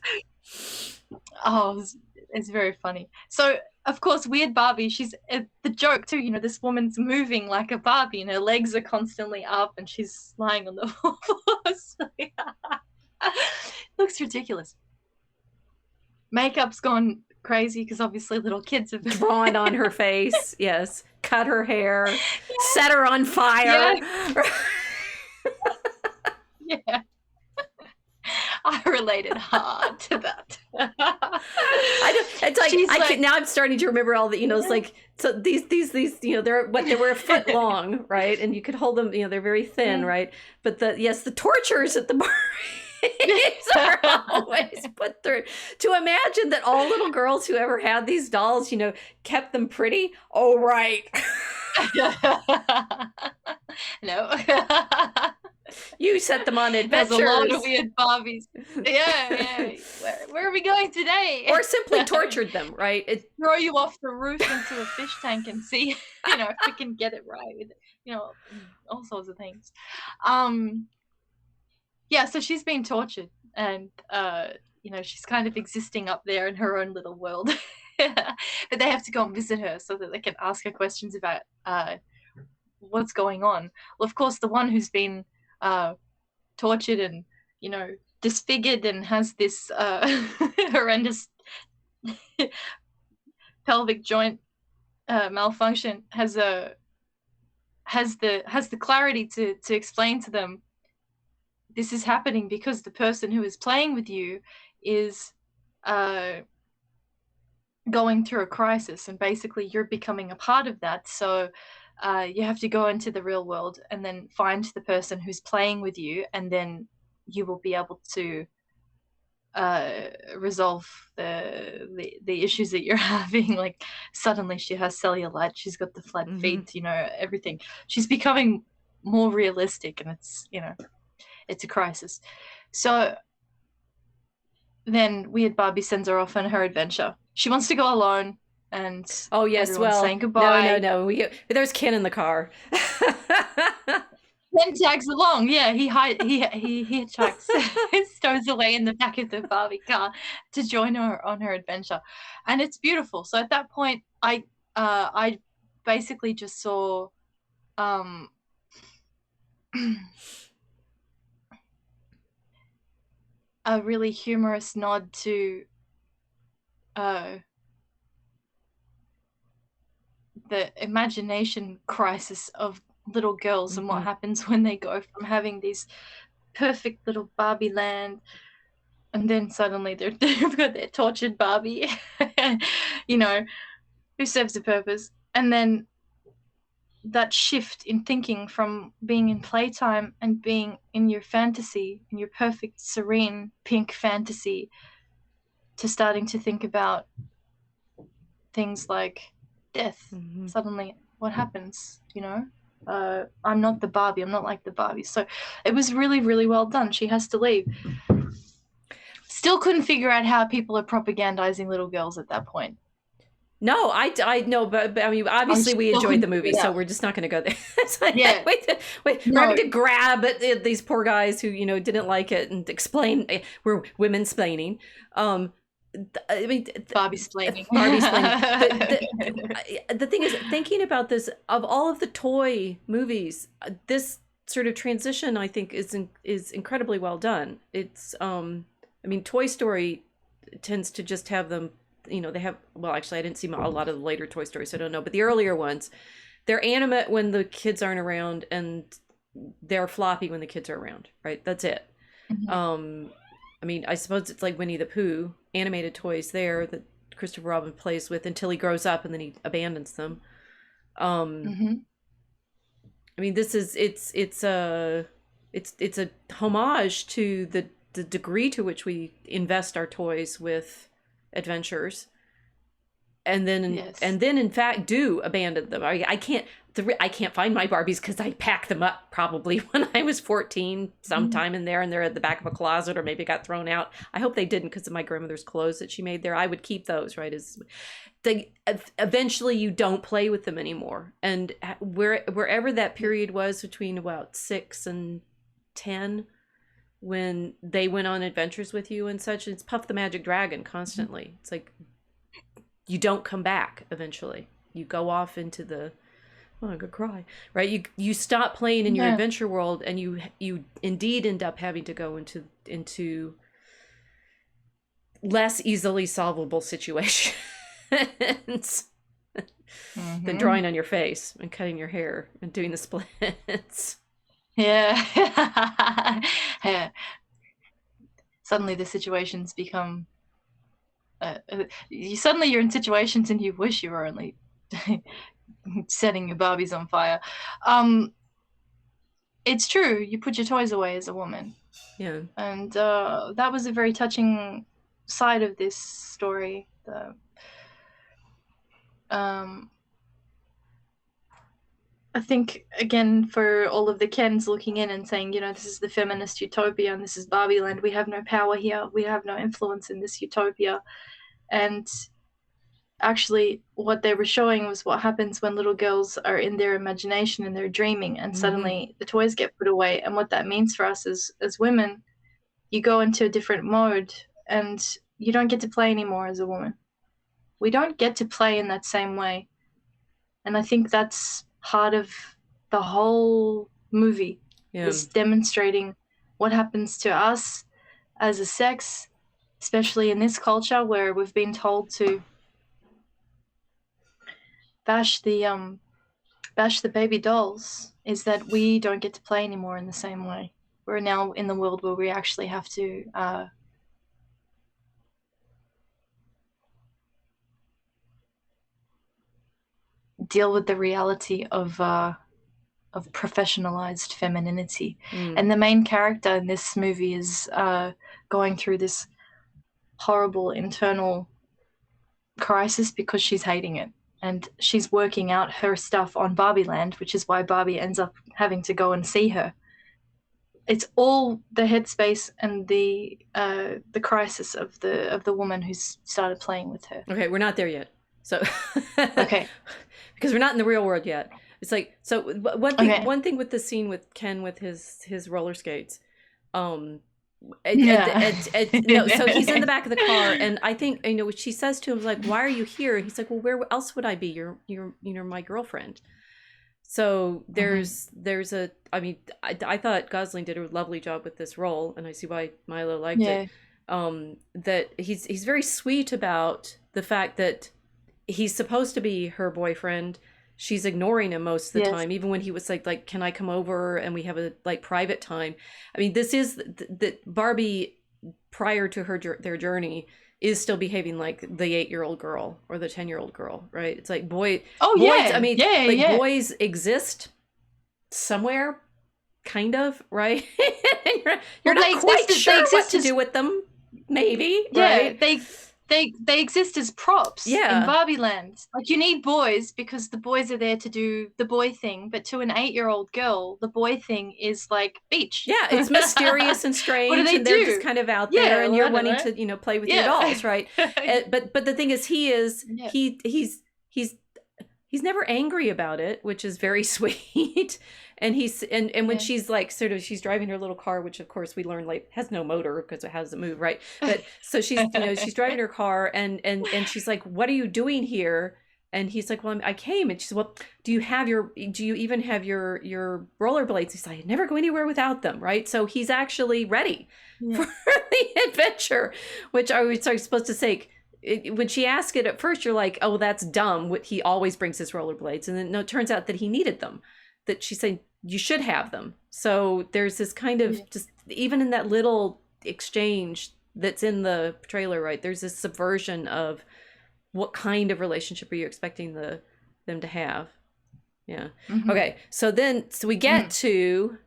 It's very funny. So of course, weird Barbie. She's the joke too. You know, this woman's moving like a Barbie, and her legs are constantly up, and she's lying on the floor. So, looks ridiculous. Makeup's gone crazy because obviously little kids have drawn on her face. Yes, cut her hair, set her on fire. Yeah. I related hard to that. It's like, now I'm starting to remember all the, you know, it's like, so these, you know, they were a foot long, right? And you could hold them, you know, they're very thin, right? But the tortures at the bar are always put through. To imagine that all little girls who ever had these dolls, you know, kept them pretty. Oh, right. No. You set them on adventures. There's a lot of weird Barbies. Yeah. Where are we going today? Or simply tortured them, right? Throw you off the roof into a fish tank and see, you know, if we can get it right. You know, all sorts of things. Yeah, so she's been tortured, and you know, she's kind of existing up there in her own little world. But they have to go and visit her so that they can ask her questions about what's going on. Well, of course, the one who's been tortured and, you know, disfigured and has this horrendous pelvic joint malfunction has the clarity to explain to them, this is happening because the person who is playing with you is going through a crisis, and basically you're becoming a part of that. So you have to go into the real world and then find the person who's playing with you, and then you will be able to resolve the issues that you're having. Like, suddenly she has cellulite, she's got the flat feet, you know, everything. She's becoming more realistic, and it's, you know, it's a crisis. So then weird Barbie sends her off on her adventure. She wants to go alone, and saying goodbye. No. There's Ken in the car. Ken tags along. Yeah, he hitchhikes, stows away in the back of the Barbie car to join her on her adventure, and it's beautiful. So at that point, I basically just saw a really humorous nod to the imagination crisis of little girls and what happens when they go from having these perfect little Barbie land, and then suddenly they've got their tortured Barbie, you know, who serves a purpose. And then that shift in thinking from being in playtime and being in your fantasy, in your perfect, serene, pink fantasy, to starting to think about things like death. Suddenly, what happens, you know? I'm not the Barbie. I'm not like the Barbie. So it was really, really well done. She has to leave. Still couldn't figure out how people are propagandizing little girls at that point. No, I know, but I mean, obviously we enjoyed the movie, so we're just not going to go there. Yeah. We're having to grab at these poor guys who, you know, didn't like it and explain. We're women-splaining. I mean, Barbie-splaining. The thing is, thinking about this, of all of the toy movies, this sort of transition, I think, is incredibly well done. It's, I mean, Toy Story tends to just have them. You know, they have, well, actually, I didn't see a lot of the later Toy Stories, so I don't know. But the earlier ones, they're animate when the kids aren't around, and they're floppy when the kids are around, right? That's it. I mean, I suppose it's like Winnie the Pooh, animated toys there that Christopher Robin plays with until he grows up, and then he abandons them. I mean, this is it's a homage to the degree to which we invest our toys with adventures, and then Yes. in fact do abandon them. I can't find my Barbies because I packed them up probably when I was 14 sometime in there, and they're at the back of a closet or maybe got thrown out. I hope they didn't, because of my grandmother's clothes that she made there. I would keep those, right? Eventually you don't play with them anymore. And wherever that period was between about 6 and 10, when they went on adventures with you and such, it's Puff the Magic Dragon constantly. It's like you don't come back eventually. You go off into the, oh, I'm gonna cry, right? You stop playing in your adventure world, and you indeed end up having to go into less easily solvable situations than drawing on your face and cutting your hair and doing the splits. Yeah. Yeah. Suddenly the situations become suddenly you're in situations and you wish you were only setting your Barbies on fire. It's true, you put your toys away as a woman. Yeah. And that was a very touching side of this story. I think, again, for all of the Kens looking in and saying, this is the feminist utopia and this is Barbie land, we have no power here, we have no influence in this utopia. And actually what they were showing was what happens when little girls are in their imagination and they're dreaming, and suddenly the toys get put away. And what that means for us as women, you go into a different mode and you don't get to play anymore as a woman. We don't get to play in that same way. And I think that's part of the whole movie, is demonstrating what happens to us as a sex, especially in this culture where we've been told to bash the baby dolls, is that we don't get to play anymore in the same way. We're now in the world where we actually have to deal with the reality of professionalized femininity. And the main character in this movie is going through this horrible internal crisis because she's hating it. And she's working out her stuff on Barbie Land, which is why Barbie ends up having to go and see her. It's all the headspace and the crisis of the woman who's started playing with her. Okay, we're not there yet. So okay, because we're not in the real world yet. It's like, so one thing with the scene with Ken with his roller skates. No, so he's in the back of the car, and I think, what she says to him is like, "Why are you here?" And he's like, "Well, where else would I be? You're my girlfriend." So there's I thought Gosling did a lovely job with this role, and I see why Milo liked it. That he's very sweet about the fact that he's supposed to be her boyfriend. She's ignoring him most of the time, even when he was like, "Can I come over and we have a private time?" I mean, this is that Barbie, prior to their journey, is still behaving like the 8-year-old girl or the 10-year-old girl, right? It's like boys. I mean, boys exist somewhere, kind of, right? you're not quite sure what to do with them, maybe, right? They exist as props in Barbie Land. Like, you need boys because the boys are there to do the boy thing, but to an 8-year-old girl, the boy thing is like beach. Yeah, it's mysterious and strange. What do they and they're just kind of out there, and you're wanting to play with your dolls, right? But the thing is, he's never angry about it, which is very sweet. And when she's like she's driving her little car, which of course we learn has no motor because how does it move, right? But so she's she's driving her car, and she's like, "What are you doing here?" And he's like, "Well, I came." And she said, "Well, do you even have your rollerblades?" He's like, "I never go anywhere without them," right? So he's actually ready for the adventure, which I was supposed to say. When she asked it at first, you're like, "Oh, that's dumb. He always brings his rollerblades," and then no, it turns out that he needed them. That she's saying you should have them. So there's this kind of just, even in that little exchange that's in the trailer, right? There's this subversion of what kind of relationship are you expecting them to have? Yeah. Okay. So we get to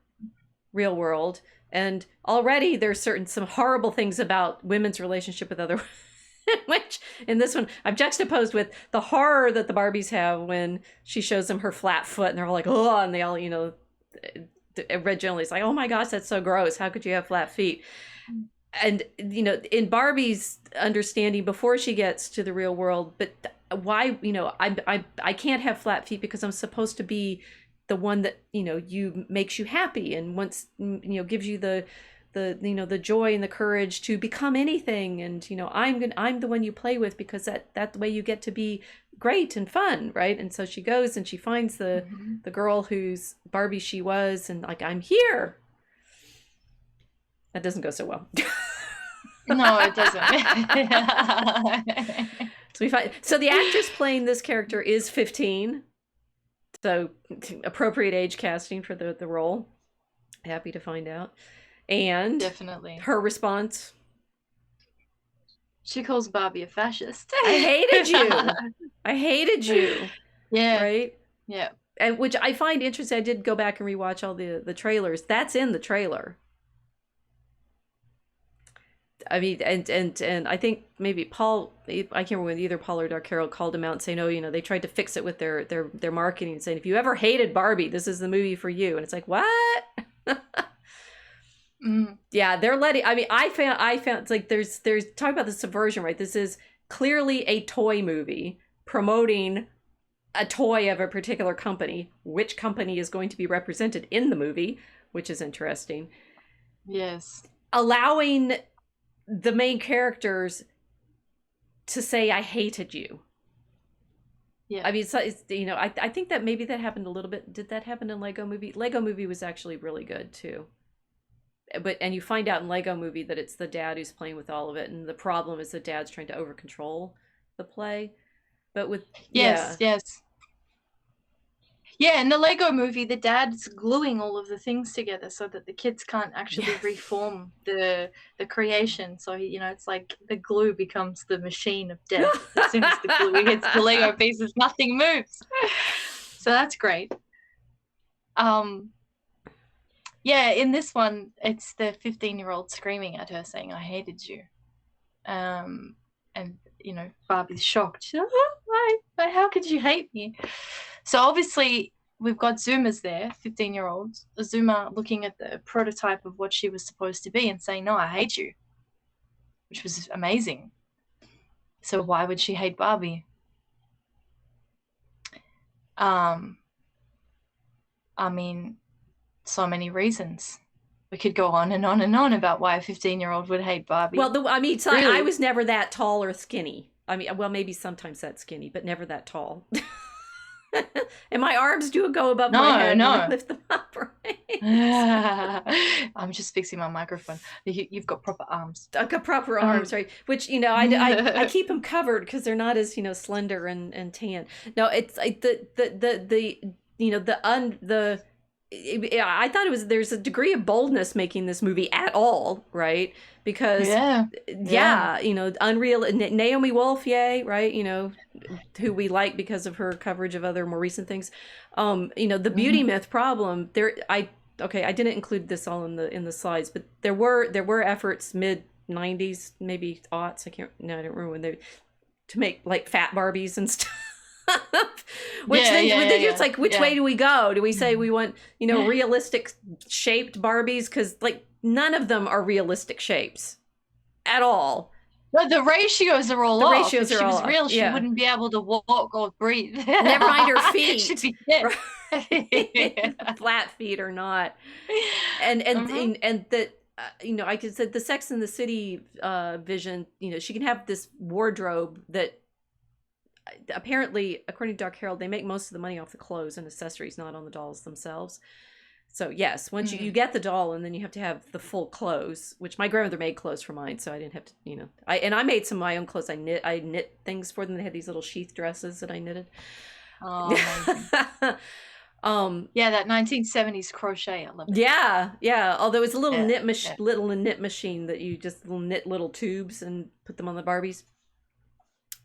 real world, and already there's some horrible things about women's relationship with other Which in this one I've juxtaposed with the horror that the Barbies have when she shows them her flat foot and they're all like, oh, and they all, originally it's like, oh my gosh, that's so gross. How could you have flat feet? And, in Barbie's understanding before she gets to the real world, but why, I can't have flat feet because I'm supposed to be the one that, makes you happy and once, gives you the joy and the courage to become anything. And, I'm the one you play with because that's the way you get to be great and fun. Right. And so she goes and she finds the girl whose Barbie she was and like, I'm here. That doesn't go so well. No, it doesn't. So the actress playing this character is 15. So appropriate age casting for the role. Happy to find out. And definitely her response. She calls Barbie a fascist. I hated you. I hated you. Yeah. Right? Yeah. And which I find interesting. I did go back and rewatch all the trailers. That's in the trailer. I mean, and I think maybe Paul, I can't remember when either Paul or Dark Carol called him out and saying, oh, they tried to fix it with their marketing, saying, if you ever hated Barbie, this is the movie for you. And it's like, what? Yeah, they're letting, I mean, I found it's like, there's talk about the subversion, right? This is clearly a toy movie promoting a toy of a particular company. Which company is going to be represented in the movie, which is interesting. Yes. Allowing the main characters to say, I hated you. Yeah. I mean, it's I think that maybe that happened a little bit. Did that happen in Lego Movie? Lego Movie was actually really good too. And you find out in Lego Movie that it's the dad who's playing with all of it. And the problem is the dad's trying to over control the play. But with, yes. Yeah, in the Lego Movie, the dad's gluing all of the things together so that the kids can't actually reform the creation. So, it's like the glue becomes the machine of death. As soon as the glue hits the Lego pieces, nothing moves. So that's great. Yeah, in this one, it's the 15-year-old screaming at her saying, I hated you. And, Barbie's shocked. She's like, why? How could you hate me? So obviously, we've got Zoomers there, 15-year-olds. A Zoomer looking at the prototype of what she was supposed to be and saying, no, I hate you, which was amazing. So why would she hate Barbie? I mean, so many reasons. We could go on and on and on about why a 15-year-old would hate Barbie. Well, really? I was never that tall or skinny. I mean, well, maybe sometimes that skinny, but never that tall. And my arms do go above my head when I lift them up, right? I'm just fixing my microphone. You've got proper arms. I've got proper arms, right? Which, I keep them covered because they're not as, slender and tan. No, it's like I thought there's a degree of boldness making this movie at all, right? Because Unreal, Naomi Wolf, yay, right? Who we like because of her coverage of other more recent things. The beauty myth problem there. I didn't include this all in the slides, but there were efforts mid 90s, maybe aughts. I don't remember when to make like fat Barbies and stuff. It's like, which way do we go? Do we say we want, realistic shaped Barbies? Because like none of them are realistic shapes at all. But the ratios are all off. Ratios if are she all was real, off. she wouldn't be able to walk or breathe. Never mind her feet. She'd be dead. Flat feet or not. And that. I could say the Sex and the City vision. She can have this wardrobe that. Apparently, according to Dark Herald, they make most of the money off the clothes and accessories, not on the dolls themselves. So yes, once you get the doll, and then you have to have the full clothes, which my grandmother made clothes for mine, so I didn't have to, I made some of my own clothes. I knit things for them. They had these little sheath dresses that I knitted. Oh, amazing. Yeah, that 1970s crochet, I love it. Yeah. Although it's a little knit machine that you just knit little tubes and put them on the Barbies.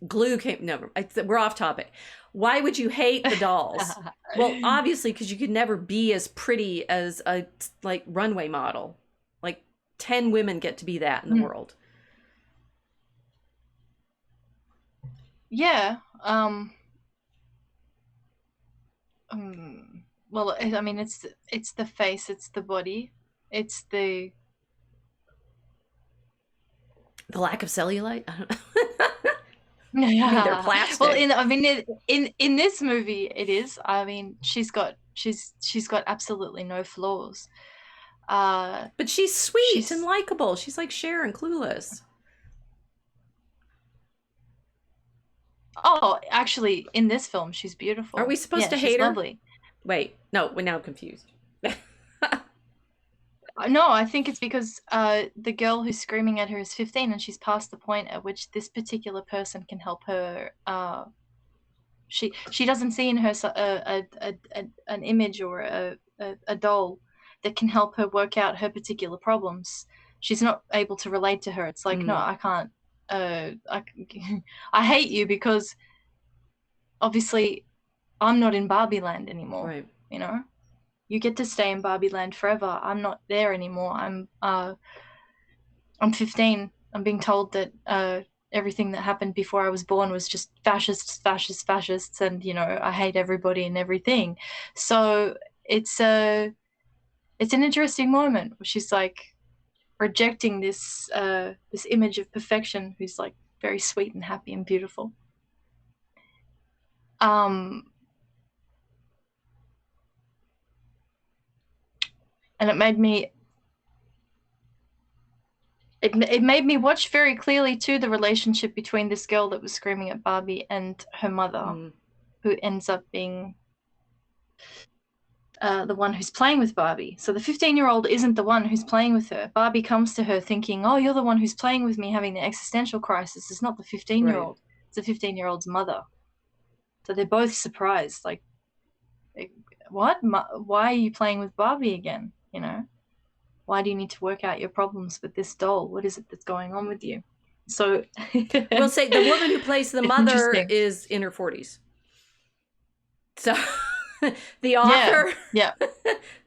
Glue came. No, we're off topic. Why would you hate the dolls? Well, obviously, because you could never be as pretty as a runway model. Like 10 women get to be that in the world. yeah. Well, I mean, it's the face, it's the body, it's the lack of cellulite. I don't know. yeah. I mean, they're plastic. Well, in this movie, it is. I mean, she's got absolutely no flaws. But she's sweet and likable. She's like Cher in Clueless. Oh, actually, in this film, she's beautiful. Are we supposed to hate her? Lovely. Wait, no, we're now confused. No, I think it's because the girl who's screaming at her is 15, and she's past the point at which this particular person can help her. She doesn't see in her an image or a doll that can help her work out her particular problems. She's not able to relate to her. It's like, no, I can't. I hate you because obviously I'm not in Barbie land anymore. Right. You know, you get to stay in Barbie land forever. I'm not there anymore. I'm 15. I'm being told that everything that happened before I was born was just fascists, and you know, I hate everybody and everything. So it's an interesting moment where she's like rejecting this image of perfection, who's like very sweet and happy and beautiful. And it made me watch very clearly too the relationship between this girl that was screaming at Barbie and her mother, who ends up being the one who's playing with Barbie. So the 15-year-old isn't the one who's playing with her. Barbie comes to her thinking, oh, you're the one who's playing with me, having the existential crisis. It's not the 15-year-old. Right. It's the 15-year-old's mother. So they're both surprised, like, what? Why are you playing with Barbie again? You know? Why do you need to work out your problems with this doll? What is it that's going on with you? So we'll say the woman who plays the mother is in her 40s. So the author, yeah.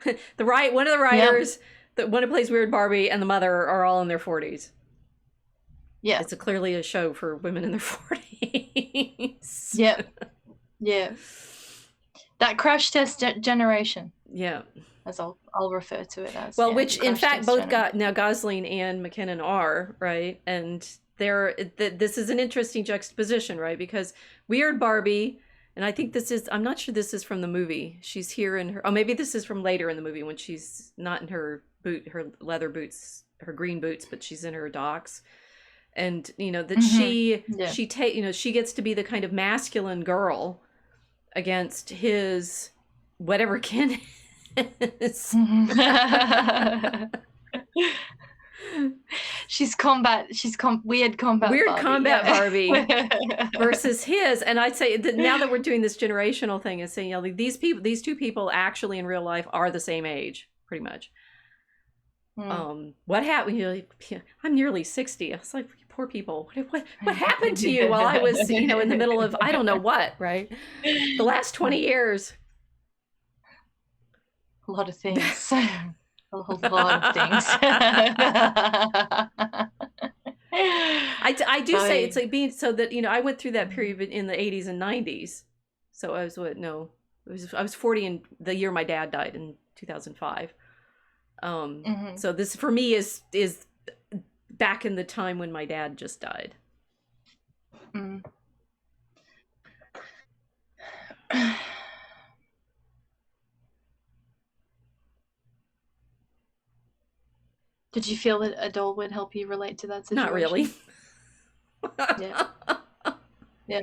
one of the writers, the one who plays Weird Barbie, and the mother are all in their 40s. Yeah, it's clearly a show for women in their 40s. Yeah. That crash test generation. Yeah. As I'll refer to it as. Well, which in fact both got now Gosling and McKinnon are, right? And this is an interesting juxtaposition, right? Because Weird Barbie, and I think I'm not sure this is from the movie. She's here in her, maybe this is from later in the movie when she's not in her leather boots, her green boots, but she's in her docks. And, you know, that she gets to be the kind of masculine girl against his whatever kin is. She's weird combat Barbie versus his. And I'd say that now that we're doing this generational thing and saying, you know, these two people actually in real life are the same age, pretty much. What happened? You know, I'm nearly 60. I was like, poor people. What happened to you while I was, you know, in the middle of I don't know what, right? The last 20 years. A lot of things. A whole lot of things. I do say it's like being so that, you know, I went through that period in the 80s and 90s. So I was I was 40 in the year my dad died in 2005. So this for me is back in the time when my dad just died. Did you feel that a doll would help you relate to that situation? Not really. Yeah.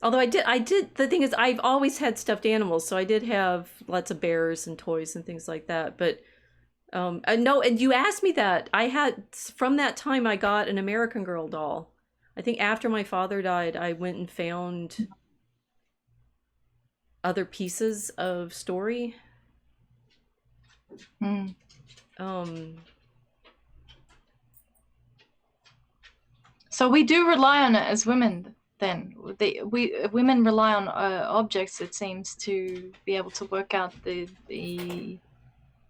Although I did. The thing is, I've always had stuffed animals, so I did have lots of bears and toys and things like that. But no, and you asked me that. I had from that time I got an American Girl doll. I think after my father died, I went and found other pieces of story. So we do rely on it as women. Then women rely on objects, it seems, to be able to work out the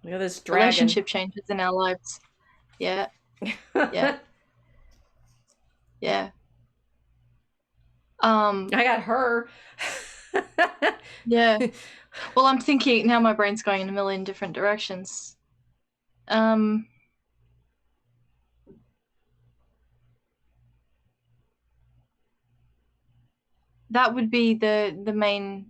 look at this dragon. Relationship changes in our lives. Yeah. I got her. Yeah. Well, I'm thinking now. My brain's going in a million different directions. That would be the main.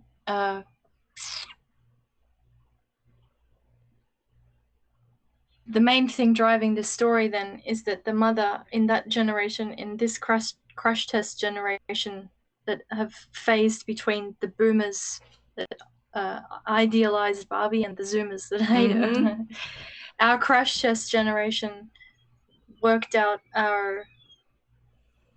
The main thing driving this story then is that the mother in that generation, in this crash test generation, that have phased between the boomers that idealized Barbie and the zoomers that hate her. Our crash test generation worked out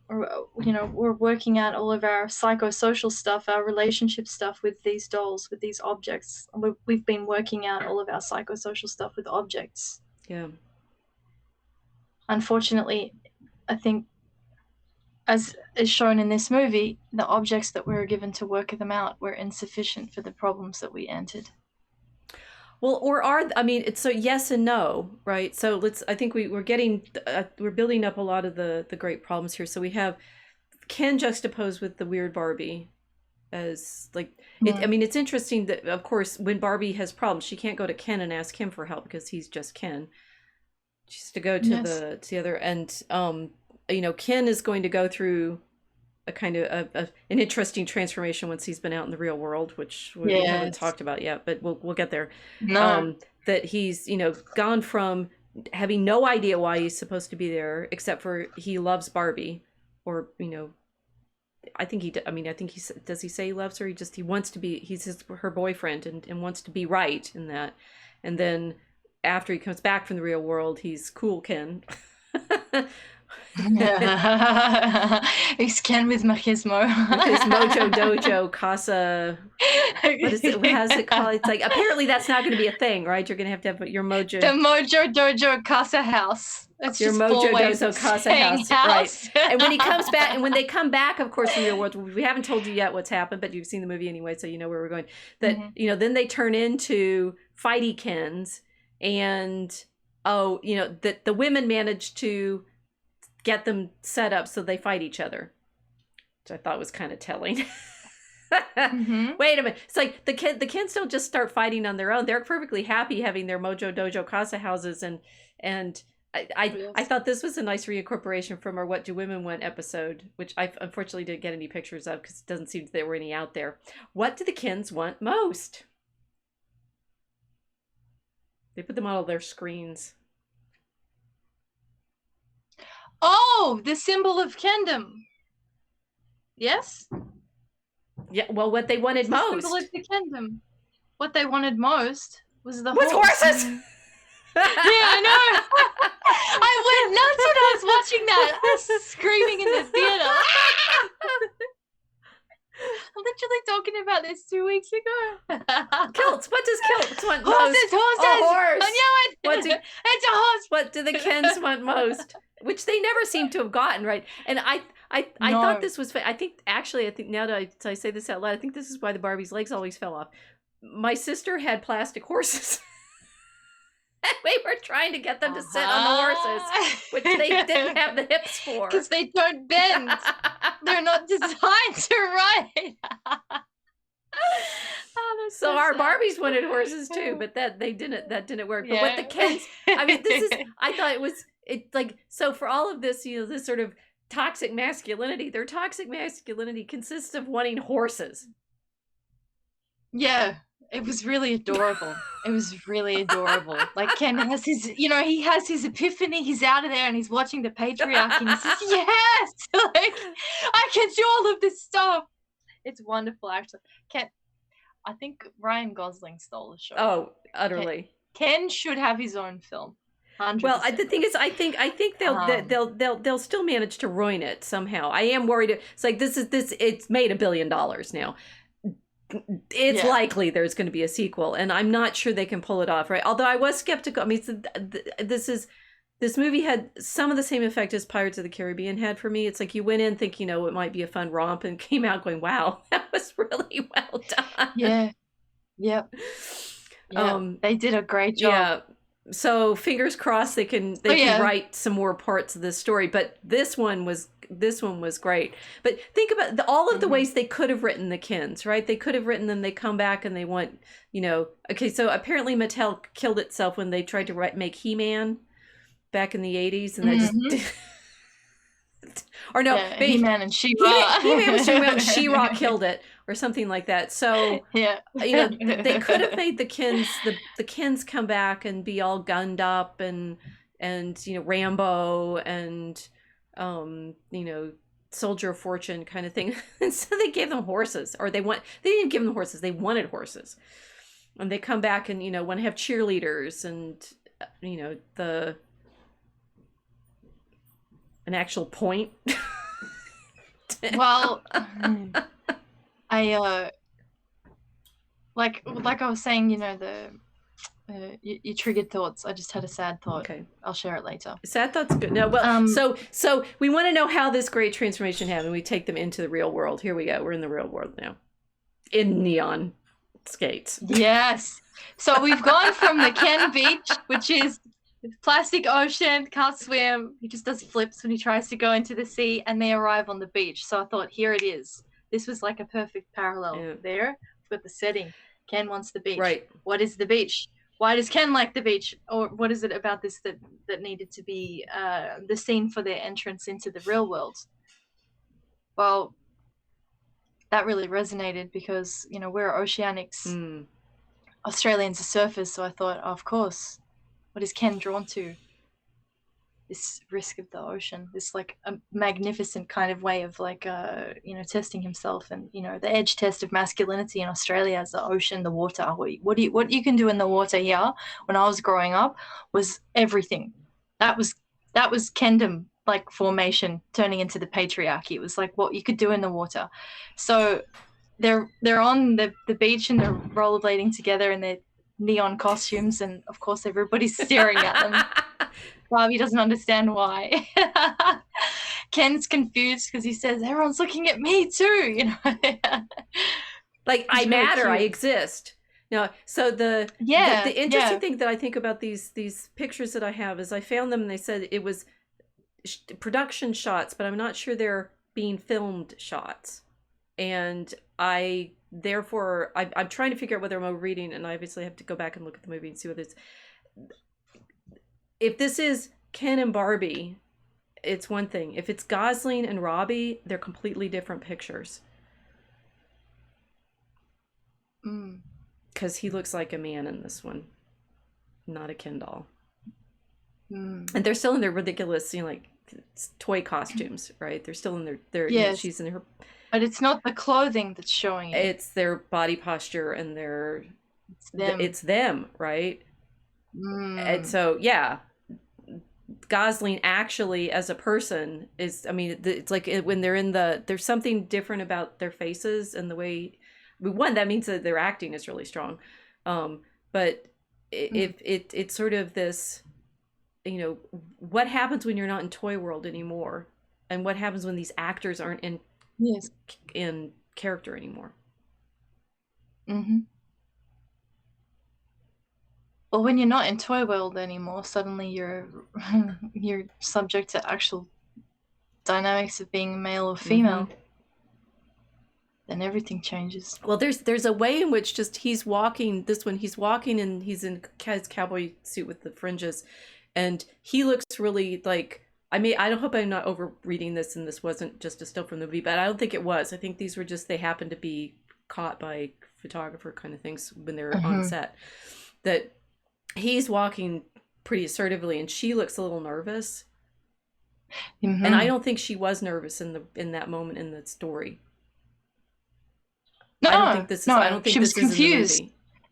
we're working out all of our psychosocial stuff, our relationship stuff with these dolls, with these objects. We've been working out all of our psychosocial stuff with objects. Yeah. Unfortunately, I think, as is shown in this movie, the objects that we were given to work them out were insufficient for the problems that we entered. Well, it's so yes and no, right? So I think we're building up a lot of the great problems here. So we have Ken juxtaposed with the weird Barbie as like, it's interesting that, of course, when Barbie has problems, she can't go to Ken and ask him for help because he's just Ken. She has to go to the other, and Ken is going to go through a kind of an interesting transformation once he's been out in the real world, which we haven't talked about yet, but we'll get there. No. That he's gone from having no idea why he's supposed to be there, except for he loves Barbie, or I think he does he say he loves her? He wants to be, he's her boyfriend and wants to be right in that. And then after he comes back from the real world, he's cool Ken. He's Ken with machismo. With his Mojo Dojo Casa. What is it? What has it called? It's like, apparently that's not going to be a thing, right? You're going to have your Mojo. The Mojo Dojo Casa House. That's your just Mojo 4 ways Dojo Casa House, right? And when he comes back, and when they come back, of course, in the real world, we haven't told you yet what's happened, but you've seen the movie anyway, so you know where we're going. That then they turn into fighty Kens, and that the women manage to get them set up so they fight each other, which I thought was kind of telling. Wait a minute, it's like the Kens don't just start fighting on their own. They're perfectly happy having their Mojo Dojo Casa houses, and I thought this was a nice reincorporation from our What Do Women Want episode, which I unfortunately didn't get any pictures of because it doesn't seem there were any out there. What do the Kens want most? They put them on all their screens. Oh, the symbol of Kendom. Yes? Yeah, well, what they wanted most. The symbol of the Kendom. What they wanted most was the horses. Yeah, I know. I went nuts when I was watching that. I was screaming in the theater. I'm literally talking about this 2 weeks ago. Kilts. What does Kilts want most? Horses. A horse. I knew it. It's a horse. What do the Kens want most? Which they never seem to have gotten, right? And I thought this was, I think now that I say this out loud, I think this is why the Barbie's legs always fell off. My sister had plastic horses. And we were trying to get them to sit on the horses, which they didn't have the hips for. Because they don't bend. They're not designed to ride. So our Barbies wanted horses too, but that didn't work. But what the Kens, I thought it's like, so for all of this, this sort of toxic masculinity, their toxic masculinity consists of wanting horses. Yeah. It was really adorable. It was really adorable. Like Ken has he has his epiphany. He's out of there and he's watching the patriarchy and he says, yes, like I can do all of this stuff. It's wonderful, actually. I think Ryan Gosling stole the show. Oh, utterly. Ken should have his own film. 100%. Well, the thing is, I think they'll still manage to ruin it somehow. I am worried. It's like it's made $1 billion now. It's likely there's going to be a sequel, and I'm not sure they can pull it off, right? Although I was skeptical. I mean, this movie had some of the same effect as Pirates of the Caribbean had for me. It's like you went in thinking, it might be a fun romp, and came out going, wow, that was really well done. Yeah. Yep. They did a great job. So fingers crossed they can write some more parts of this story. But this one was great. But think about all of the ways they could have written the Kens, right? They could have written them. They come back and they want, okay. So apparently Mattel killed itself when they tried to make He-Man back in the 80s, and that just. Or no, He-Man and She-Ra. He-Man was doing well, and She-Ra killed it, or something like that. So they could have made the Kens come back and be all gunned up and Rambo and Soldier of Fortune kind of thing. And so they gave them horses, or they didn't give them horses, they wanted horses. And they come back and want to have cheerleaders and an actual point. Well, I like I was saying, you triggered thoughts. I just had a sad thought. Okay, I'll share it later. Sad thought's good. No, well, so we want to know how this great transformation happened. We take them into the real world. Here we go. We're in the real world now, in neon skates. Yes. So we've gone from the Ken beach, which is plastic ocean, can't swim. He just does flips when he tries to go into the sea, and they arrive on the beach. So I thought, here it is. This was like a perfect parallel. Yeah. There, we've got the setting. Ken wants the beach. Right. What is the beach? Why does Ken like the beach? Or what is it about this that needed to be the scene for their entrance into the real world? Well, that really resonated because, we're oceanics. Australians are surfers, so I thought, of course. What is Ken drawn to? This risk of the ocean, this like a magnificent kind of way of testing himself, and the edge test of masculinity in Australia is the ocean, the water. What you can do in the water here when I was growing up was everything. That was Kendom like formation turning into the patriarchy. It was like what you could do in the water. So they're on the beach and they're rollerblading together in their neon costumes, and of course everybody's staring at them. Barbie doesn't understand why. Ken's confused because he says, everyone's looking at me too, Like, I matter, I exist. So the interesting thing that I think about these pictures that I have is I found them and they said it was production shots, but I'm not sure they're being filmed shots. And I'm trying to figure out whether I'm overreading, and I obviously have to go back and look at the movie and see what it's. If this is Ken and Barbie, it's one thing. If it's Gosling and Robbie, they're completely different pictures. Because he looks like a man in this one, not a Ken doll. And they're still in their ridiculous, toy costumes, right? They're still in their yes. She's in her. But it's not the clothing that's showing it. It's their body posture and it's them, right? And so, Gosling actually as a person is, it's like when they're there's something different about their faces and the way, one, that means that their acting is really strong. But it's sort of this, what happens when you're not in toy world anymore? And what happens when these actors aren't in character anymore? Well, when you're not in toy world anymore, suddenly you're subject to actual dynamics of being male or female. Then everything changes. Well, there's a way in which he's walking and he's in his cowboy suit with the fringes, and he looks really like, I don't hope I'm not over reading this and this wasn't just a still from the movie, but I don't think it was. I think these were just, they happened to be caught by photographer kind of things when they're on set. That he's walking pretty assertively and she looks a little nervous. And I don't think she was nervous in that moment in the story. No, I don't think this is, I don't think she was confused.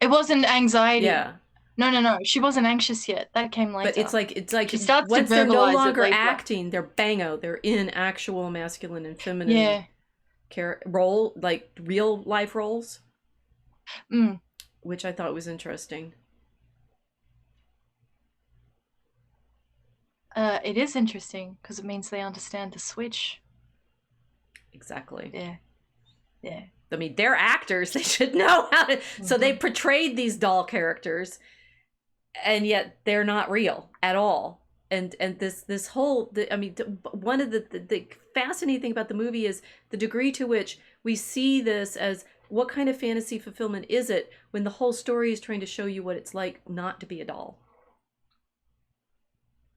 It wasn't anxiety. Yeah. No. She wasn't anxious yet. That came later. But it's like she starts once to they're no verbalize longer it later. acting, they're they're in actual masculine and feminine role, like real life roles. Which I thought was interesting. It is interesting because it means they understand the switch. Exactly. Yeah. They're actors. They should know how to. So they portrayed these doll characters, and yet they're not real at all. And this whole, I mean, one of the fascinating thing about the movie is the degree to which we see this as, what kind of fantasy fulfillment is it when the whole story is trying to show you what it's like not to be a doll.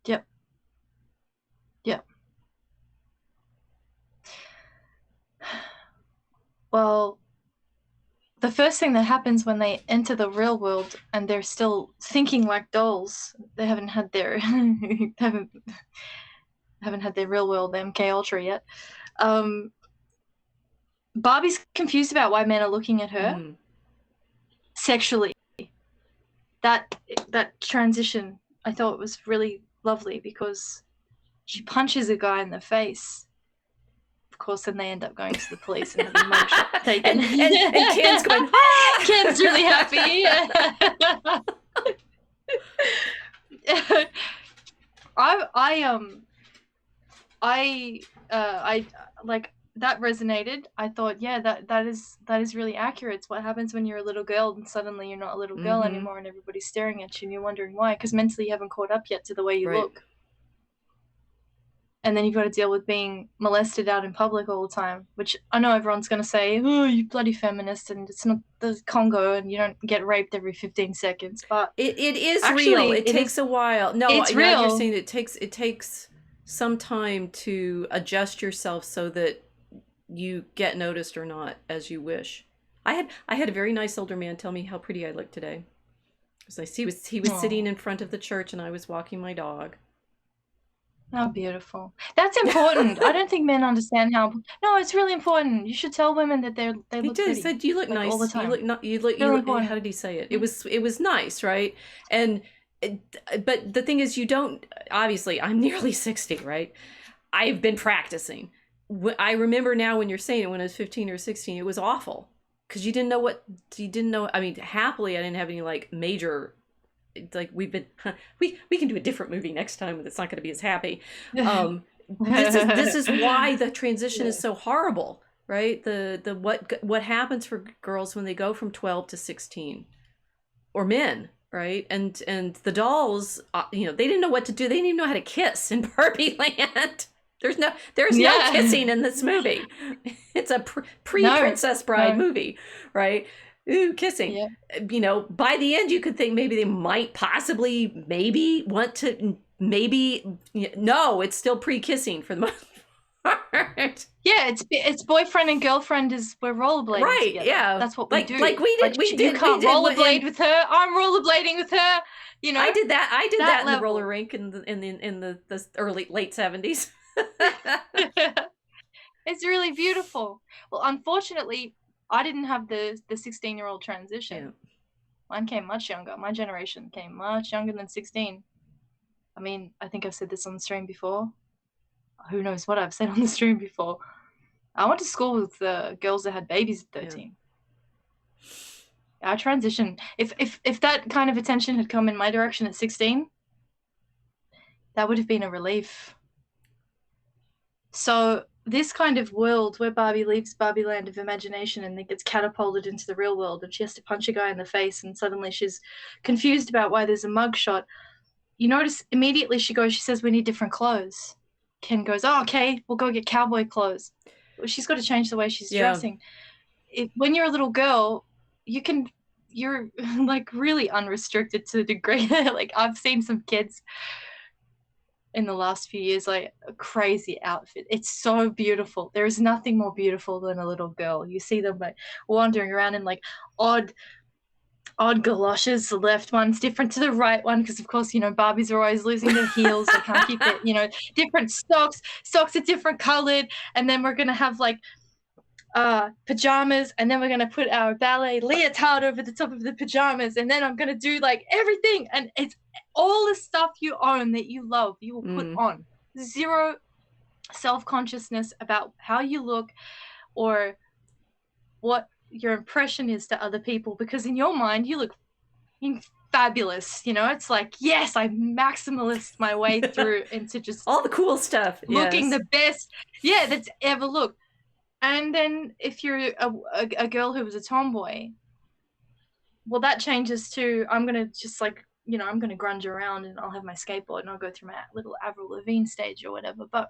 Yep. Yep. Well, the first thing that happens when they enter the real world and they're still thinking like dolls, they haven't had their haven't had their real world MK Ultra yet. Barbie's confused about why men are looking at her sexually. That transition, I thought, was really lovely, because she punches a guy in the face. Of course, then they end up going to the police and having a mugshot taken. and Ken's going, ah! Ken's really happy. I like, that resonated. I thought, yeah, that is really accurate. It's what happens when you're a little girl and suddenly you're not a little girl anymore, and everybody's staring at you and you're wondering why, because mentally you haven't caught up yet to the way you look. And then you've got to deal with being molested out in public all the time, which I know everyone's going to say, oh, you bloody feminist, and it's not the Congo and you don't get raped every 15 seconds. But it is actually real. It takes a while. No, it's real. You're saying it takes some time to adjust yourself so that you get noticed or not as you wish. I had a very nice older man tell me how pretty I looked today. It was nice. He was sitting in front of the church and I was walking my dog. Oh, beautiful. That's important. I don't think men understand how. No, it's really important. You should tell women that they look pretty. He said, "You look nice all the time." You look. How did he say it? It was nice, right? And but the thing is, you don't. Obviously, I'm nearly 60, right? I've been practicing. I remember now when you're saying it. When I was 15 or 16, it was awful because you didn't know. I mean, happily, I didn't have any like major. Like we can do a different movie next time that's not going to be as happy. This is why the transition is so horrible, right? The what happens for girls when they go from 12 to 16, or men, right? And the dolls, they didn't know what to do. They didn't even know how to kiss in Barbie Land. There's no kissing in this movie. It's a pre-Princess Bride movie, right? Ooh, kissing. Yeah. By the end, you could think maybe they might possibly want to, no, it's still pre-kissing for the most part. Yeah, it's boyfriend and girlfriend we're rollerblading right, together. Yeah. That's what we do. Like we did. You can't rollerblade with her. I'm rollerblading with her. I did that in the roller rink in the late 70s. It's really beautiful. Well, unfortunately, I didn't have the 16-year-old transition. Yeah. Mine came much younger. My generation came much younger than 16. I mean, I think I've said this on the stream before. Who knows what I've said on the stream before. I went to school with girls that had babies at 13. Yeah. Our transition, if that kind of attention had come in my direction at 16, that would have been a relief. So this kind of world where Barbie leaves Barbie land of imagination and then gets catapulted into the real world, and she has to punch a guy in the face, and suddenly she's confused about why there's a mugshot. You notice immediately she says, we need different clothes. Ken goes, oh, okay, we'll go get cowboy clothes. She's got to change the way she's dressing. When you're a little girl, you're like really unrestricted to the degree. Like I've seen some kids in the last few years, like a crazy outfit. It's so beautiful. There is nothing more beautiful than a little girl. You see them like wandering around in like odd galoshes. The left one's different to the right one because of course, Barbies are always losing their heels. They can't keep it, different socks are different colored. And then we're going to have like pajamas, and then we're going to put our ballet leotard over the top of the pajamas. And then I'm going to do like everything. And it's all the stuff you own that you love, you will put on. Zero self-consciousness about how you look or what your impression is to other people, because in your mind you look fabulous. It's like, yes, I maximalist my way through into just all the cool stuff, looking the best that's ever looked. And then if you're a girl who was a tomboy, well, that changes to, I'm going to just like you know, I'm going to grunge around and I'll have my skateboard and I'll go through my little Avril Lavigne stage or whatever. But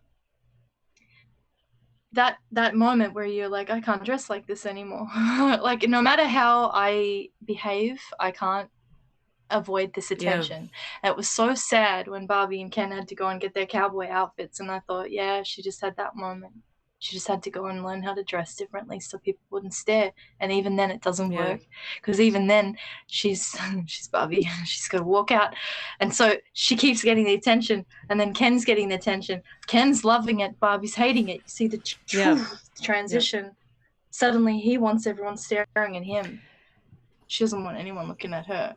that moment where you're like, I can't dress like this anymore. Like, no matter how I behave, I can't avoid this attention. And it was so sad when Barbie and Ken had to go and get their cowboy outfits, and I thought, yeah, she just had that moment. She just had to go and learn how to dress differently so people wouldn't stare. And even then it doesn't work, because even then she's Barbie. She's got to walk out, and so she keeps getting the attention, and then Ken's getting the attention. Ken's loving it, Barbie's hating it. You see the transition. Suddenly he wants everyone staring at him. She doesn't want anyone looking at her.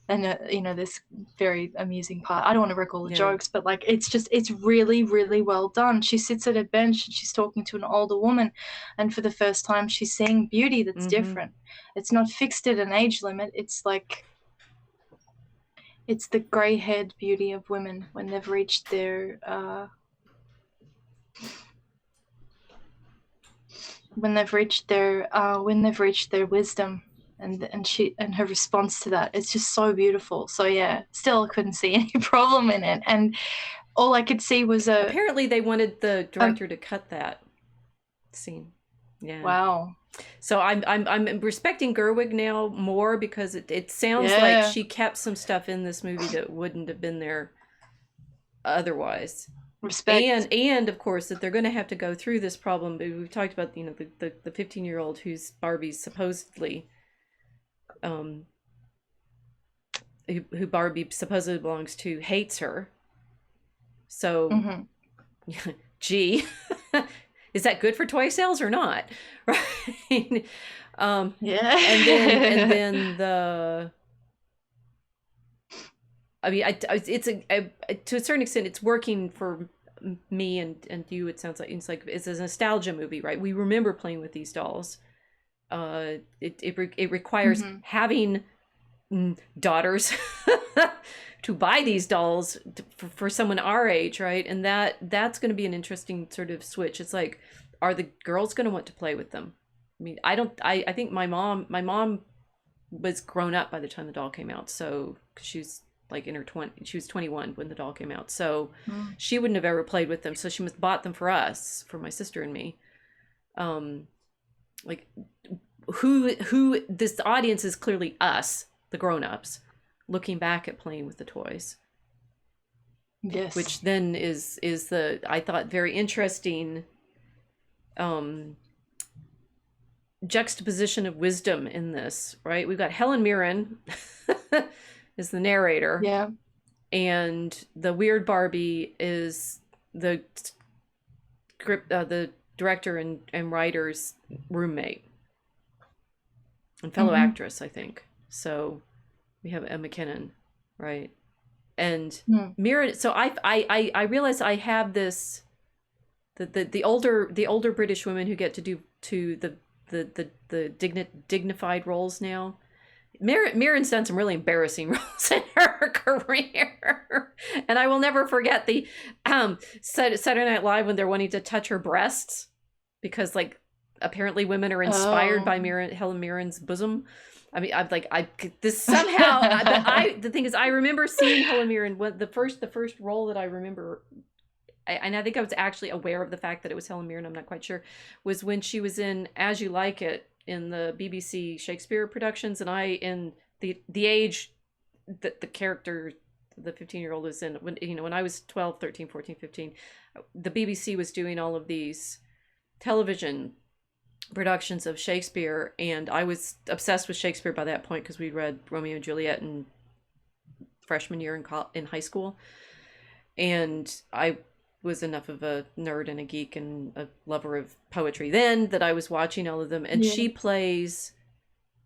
And you know, this very amusing part, I don't want to wreck all the jokes, but like, it's really, really well done. She sits at a bench and she's talking to an older woman, and for the first time she's seeing beauty that's different. It's not fixed at an age limit. It's like, it's the gray-haired beauty of women when they've reached their wisdom. And she and her response to that, it's just so beautiful. So yeah, still couldn't see any problem in it, and all I could see was apparently they wanted the director to cut that scene. Wow. So I'm respecting Gerwig now more, because it sounds like she kept some stuff in this movie that wouldn't have been there otherwise. Respect. And of course that they're going to have to go through this problem. We've talked about, you know, the 15-year-old who's Barbie's supposedly who Barbie supposedly belongs to, hates her. So gee, is that good for toy sales or not? Right. And then the, I mean, it's to a certain extent it's working for me and you. It sounds like it's a nostalgia movie, right? We remember playing with these dolls. It requires having daughters to buy these dolls for someone our age, right? And that's going to be an interesting sort of switch. It's like, are the girls going to want to play with them? I mean, I think my mom was grown up by the time the doll came out, so she's like in her 20s. She was 21 when the doll came out, so she wouldn't have ever played with them. So she must have bought them for us, for my sister and me. Like, who this audience is clearly us, the grown-ups, looking back at playing with the toys. Yes. Which then is the, I thought, very interesting juxtaposition of wisdom in this, right? We've got Helen Mirren is the narrator. Yeah. And the weird Barbie is the director and writer's roommate and fellow actress, I think. So we have Emma McKinnon, right? And Mirren. So I realize I have this, the older British women who get to do the dignified roles now. Mirren's done some really embarrassing roles in her career, and I will never forget the Saturday Night Live when they're wanting to touch her breasts because, like, apparently women are inspired by Helen Mirren's bosom. I mean, this somehow. The thing is, I remember seeing Helen Mirren. The first role that I remember, and I think I was actually aware of the fact that it was Helen Mirren. I'm not quite sure, was when she was in As You Like It in the BBC Shakespeare productions, and in the age that the character, the 15-year-old, was in, when I was 12, 13, 14, 15, the BBC was doing all of these television productions of Shakespeare, and I was obsessed with Shakespeare by that point because we'd read Romeo and Juliet in freshman year in high school, and I was enough of a nerd and a geek and a lover of poetry then that I was watching all of them. And she plays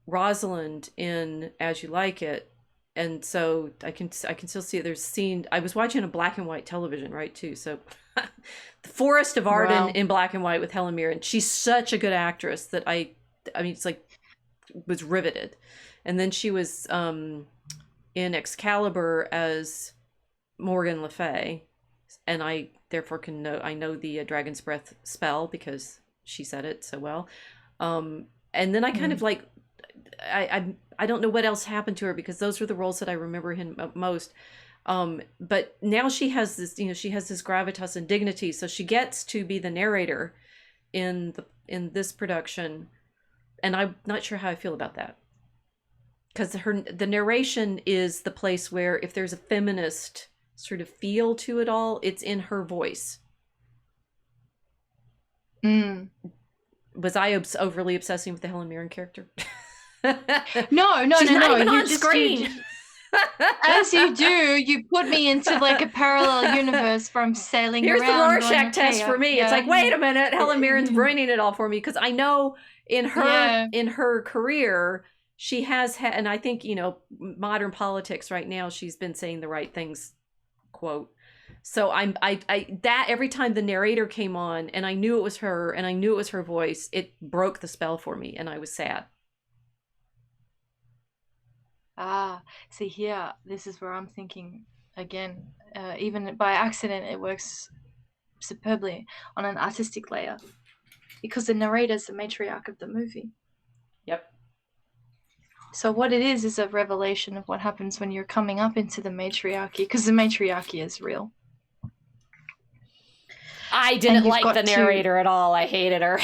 Rosalind in As You Like It. And so I can still see it. There's a scene. I was watching a black and white television, right, too. So the Forest of Arden in black and white with Helen Mirren. She's such a good actress that I mean, it's like, was riveted. And then she was in Excalibur as Morgan Le Fay. And I therefore I know the Dragon's Breath spell because she said it so well. And then I kind of like, I don't know what else happened to her, because those were the roles that I remember him most. But now she has this, she has this gravitas and dignity, so she gets to be the narrator in this production, and I'm not sure how I feel about that, because the narration is the place where, if there's a feminist sort of feel to it all, it's in her voice. Was I overly obsessing with the Helen Mirren character? No. She's not even You on screen. As you do, you put me into like a parallel universe from sailing Here's around. Here's the Rorschach test for me. Yeah. It's like, wait a minute, Helen Mirren's ruining it all for me, because I know in her career she has had, and I think, modern politics right now, she's been saying the right things, quote. So that every time the narrator came on and I knew it was her and I knew it was her voice, it broke the spell for me, and I was sad. See here, this is where I'm thinking again, even by accident, it works superbly on an artistic layer, because the narrator's the matriarch of the movie. Yep. So what it is a revelation of what happens when you're coming up into the matriarchy, because the matriarchy is real. I didn't like the narrator at all. I hated her.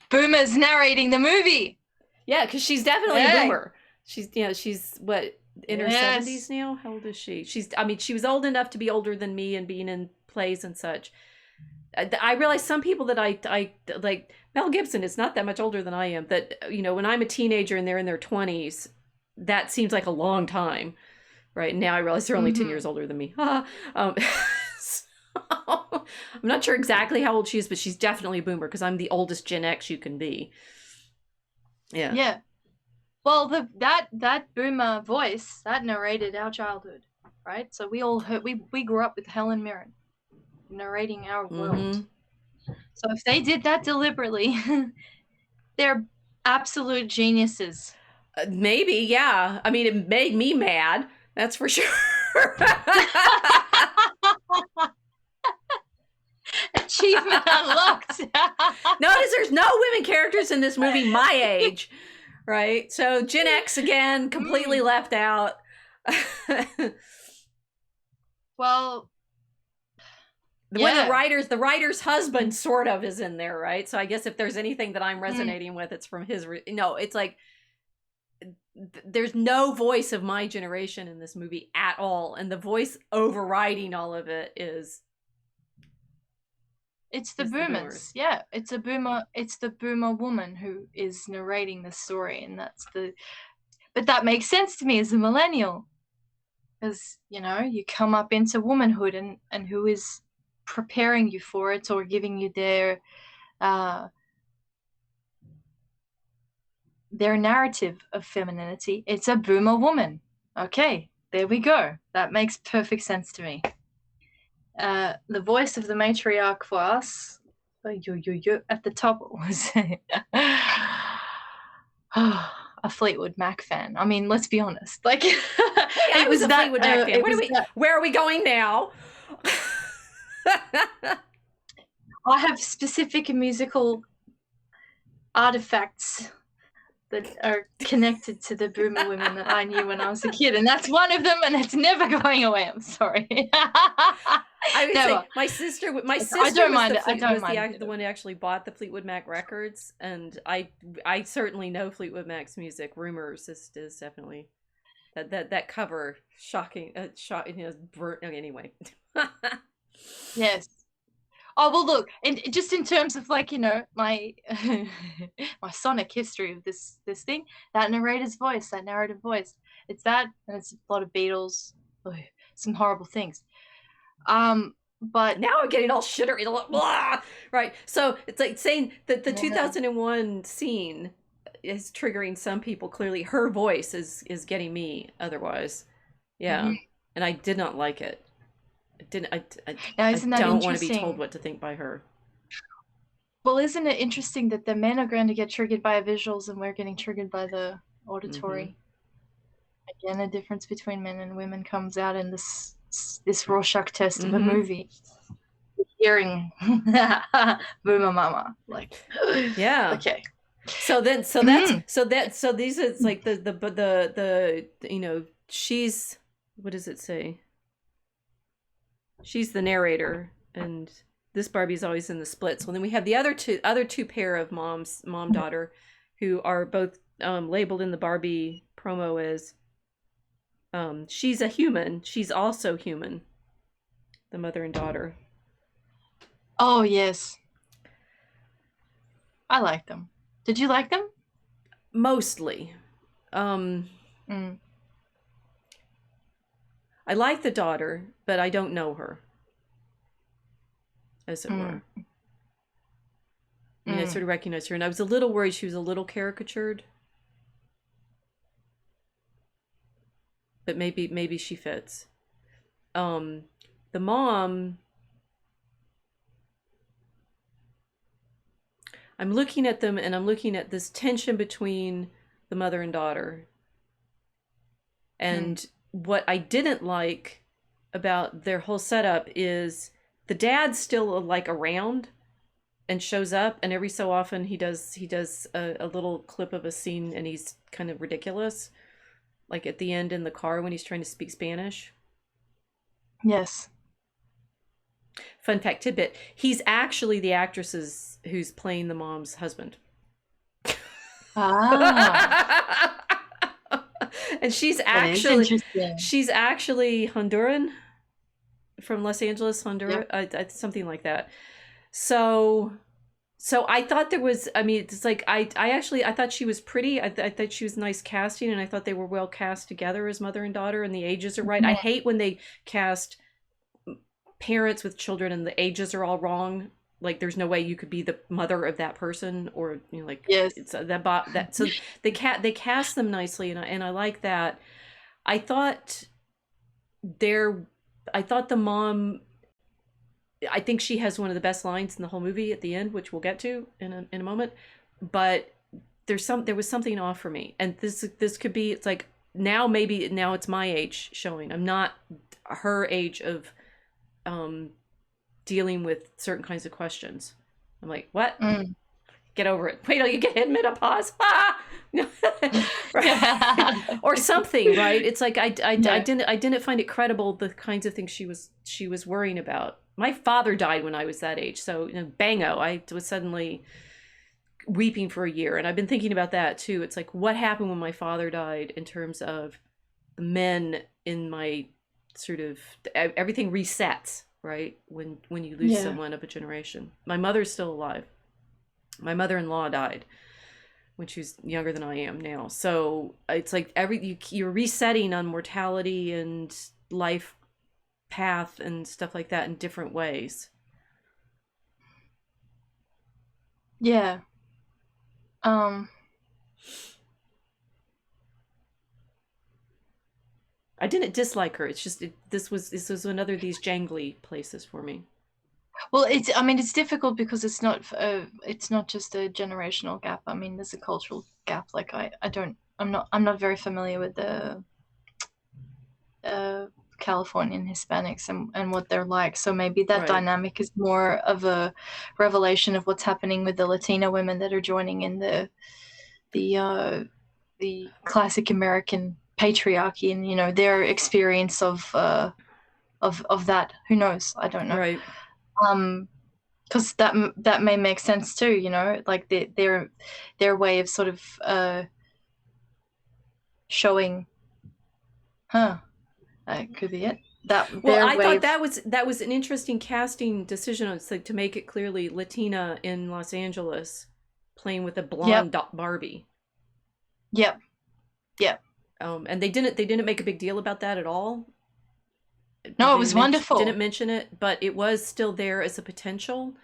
Boomer's narrating the movie. Yeah, because she's definitely a boomer. She's what, in her 70s now? How old is she? She was old enough to be older than me and being in plays and such. I realize some people that I like, Mel Gibson is not that much older than I am, that, when I'm a teenager and they're in their 20s, that seems like a long time, right? Now I realize they're only 10 years older than me. So, I'm not sure exactly how old she is, but she's definitely a boomer, because I'm the oldest Gen X you can be. Yeah. Yeah. Well, that boomer voice, that narrated our childhood, right? So we all heard, we grew up with Helen Mirren narrating our world. So if they did that deliberately, they're absolute geniuses. Maybe, yeah. I mean, it made me mad. That's for sure. Achievement unlocked. Notice there's no women characters in this movie my age, right? So Gen X again, completely left out. Well, when the writer's husband sort of is in there, right? So I guess if there's anything that I'm resonating with, it's from his. No, it's like there's no voice of my generation in this movie at all, and the voice overriding all of it is. It's the boomers. Yeah, it's a boomer. It's the boomer woman who is narrating the story, and but that makes sense to me as a millennial, because you come up into womanhood, and who is preparing you for it or giving you their narrative of femininity. It's a boomer woman. Okay, there we go. That makes perfect sense to me. The voice of the matriarch for us, at the top was a Fleetwood Mac fan. I mean, let's be honest. Like, it was that Fleetwood Mac fan. Where are we going now? I have specific musical artifacts that are connected to the boomer women that I knew when I was a kid, and that's one of them, and it's never going away. I'm sorry. I would say my sister I don't mind it. The one who actually bought the Fleetwood Mac records, and I certainly know Fleetwood Mac's music. Rumors is definitely that cover shocking. Anyway. Yes. Oh, well, look, and just in terms of like, my my sonic history of this thing, that narrative voice, it's that, and it's a lot of Beatles, some horrible things. But now I'm getting all shittery, blah, right? So it's like saying that the 2001 scene is triggering some people. Clearly, her voice is getting me otherwise. Yeah, and I did not like it. I don't want to be told what to think by her. Well, isn't it interesting that the men are going to get triggered by visuals and we're getting triggered by the auditory? Again, a difference between men and women comes out in this Rorschach test of a movie. hearing Boomer Mama. Like, Yeah. okay. So then, so these are like the you know, she's, what does it say? She's the narrator, and this Barbie's always in the splits. Well, then we have the other two pair of mom daughter, who are both labeled in the Barbie promo as she's a human. She's also human. The mother and daughter. Oh yes, I like them. Did you like them? Mostly. I like the daughter, but I don't know her, as it were. I mean, I sort of recognize her, and I was a little worried she was a little caricatured. But maybe she fits. The mom, I'm looking at them, and I'm looking at this tension between the mother and daughter. And what I didn't like about their whole setup is the dad's still like around and shows up, and every so often he does a little clip of a scene, and he's kind of ridiculous, like at the end in the car when he's trying to speak Spanish. Yes. Fun fact tidbit: he's actually the actress who's playing the mom's husband. Ah. And she's actually Honduran, from Los Angeles, Honduras, yep. Something like that. So I thought there was, I mean, it's like, I thought she was pretty. I thought she was nice casting, and I thought they were well cast together as mother and daughter, and the ages are right. I hate when they cast parents with children and the ages are all wrong. Like, there's no way you could be the mother of that person, or, you know, like, yes. It's that so they cast them nicely, and I like that. I thought the mom, I think she has one of the best lines in the whole movie at the end, which we'll get to in a moment. But there was something off for me, and this could be, it's like, now it's my age showing. I'm not her age of dealing with certain kinds of questions. I'm like, what? Get over it. Wait till you get in menopause. Right? Or something, right? It's like I didn't find it credible, the kinds of things she was worrying about. My father died when I was that age, so, you know, bango, I was suddenly weeping for a year, and I've been thinking about that too. It's like, what happened when my father died in terms of the men in my sort of, everything resets, right? When you lose someone of a generation. My mother's still alive. My mother-in-law died when she was younger than I am now. So it's like you're resetting on mortality and life path and stuff like that in different ways. Yeah. I didn't dislike her. It's just this was another of these jangly places for me. Well, it's difficult because it's not just a generational gap. I mean, there's a cultural gap. Like, I'm not very familiar with the Californian Hispanics and what they're like. So maybe that dynamic is more of a revelation of what's happening with the Latina women that are joining in the classic American patriarchy, and, you know, their experience of that. Who knows? I don't know. Right. Because that may make sense too. You know, like their way of sort of showing. That could be it. I thought that was an interesting casting decision. It's like to make it clearly Latina in Los Angeles, playing with a blonde Barbie. Yep. And they didn't make a big deal about that at all. No, it was wonderful. Didn't mention it, but it was still there as a potential.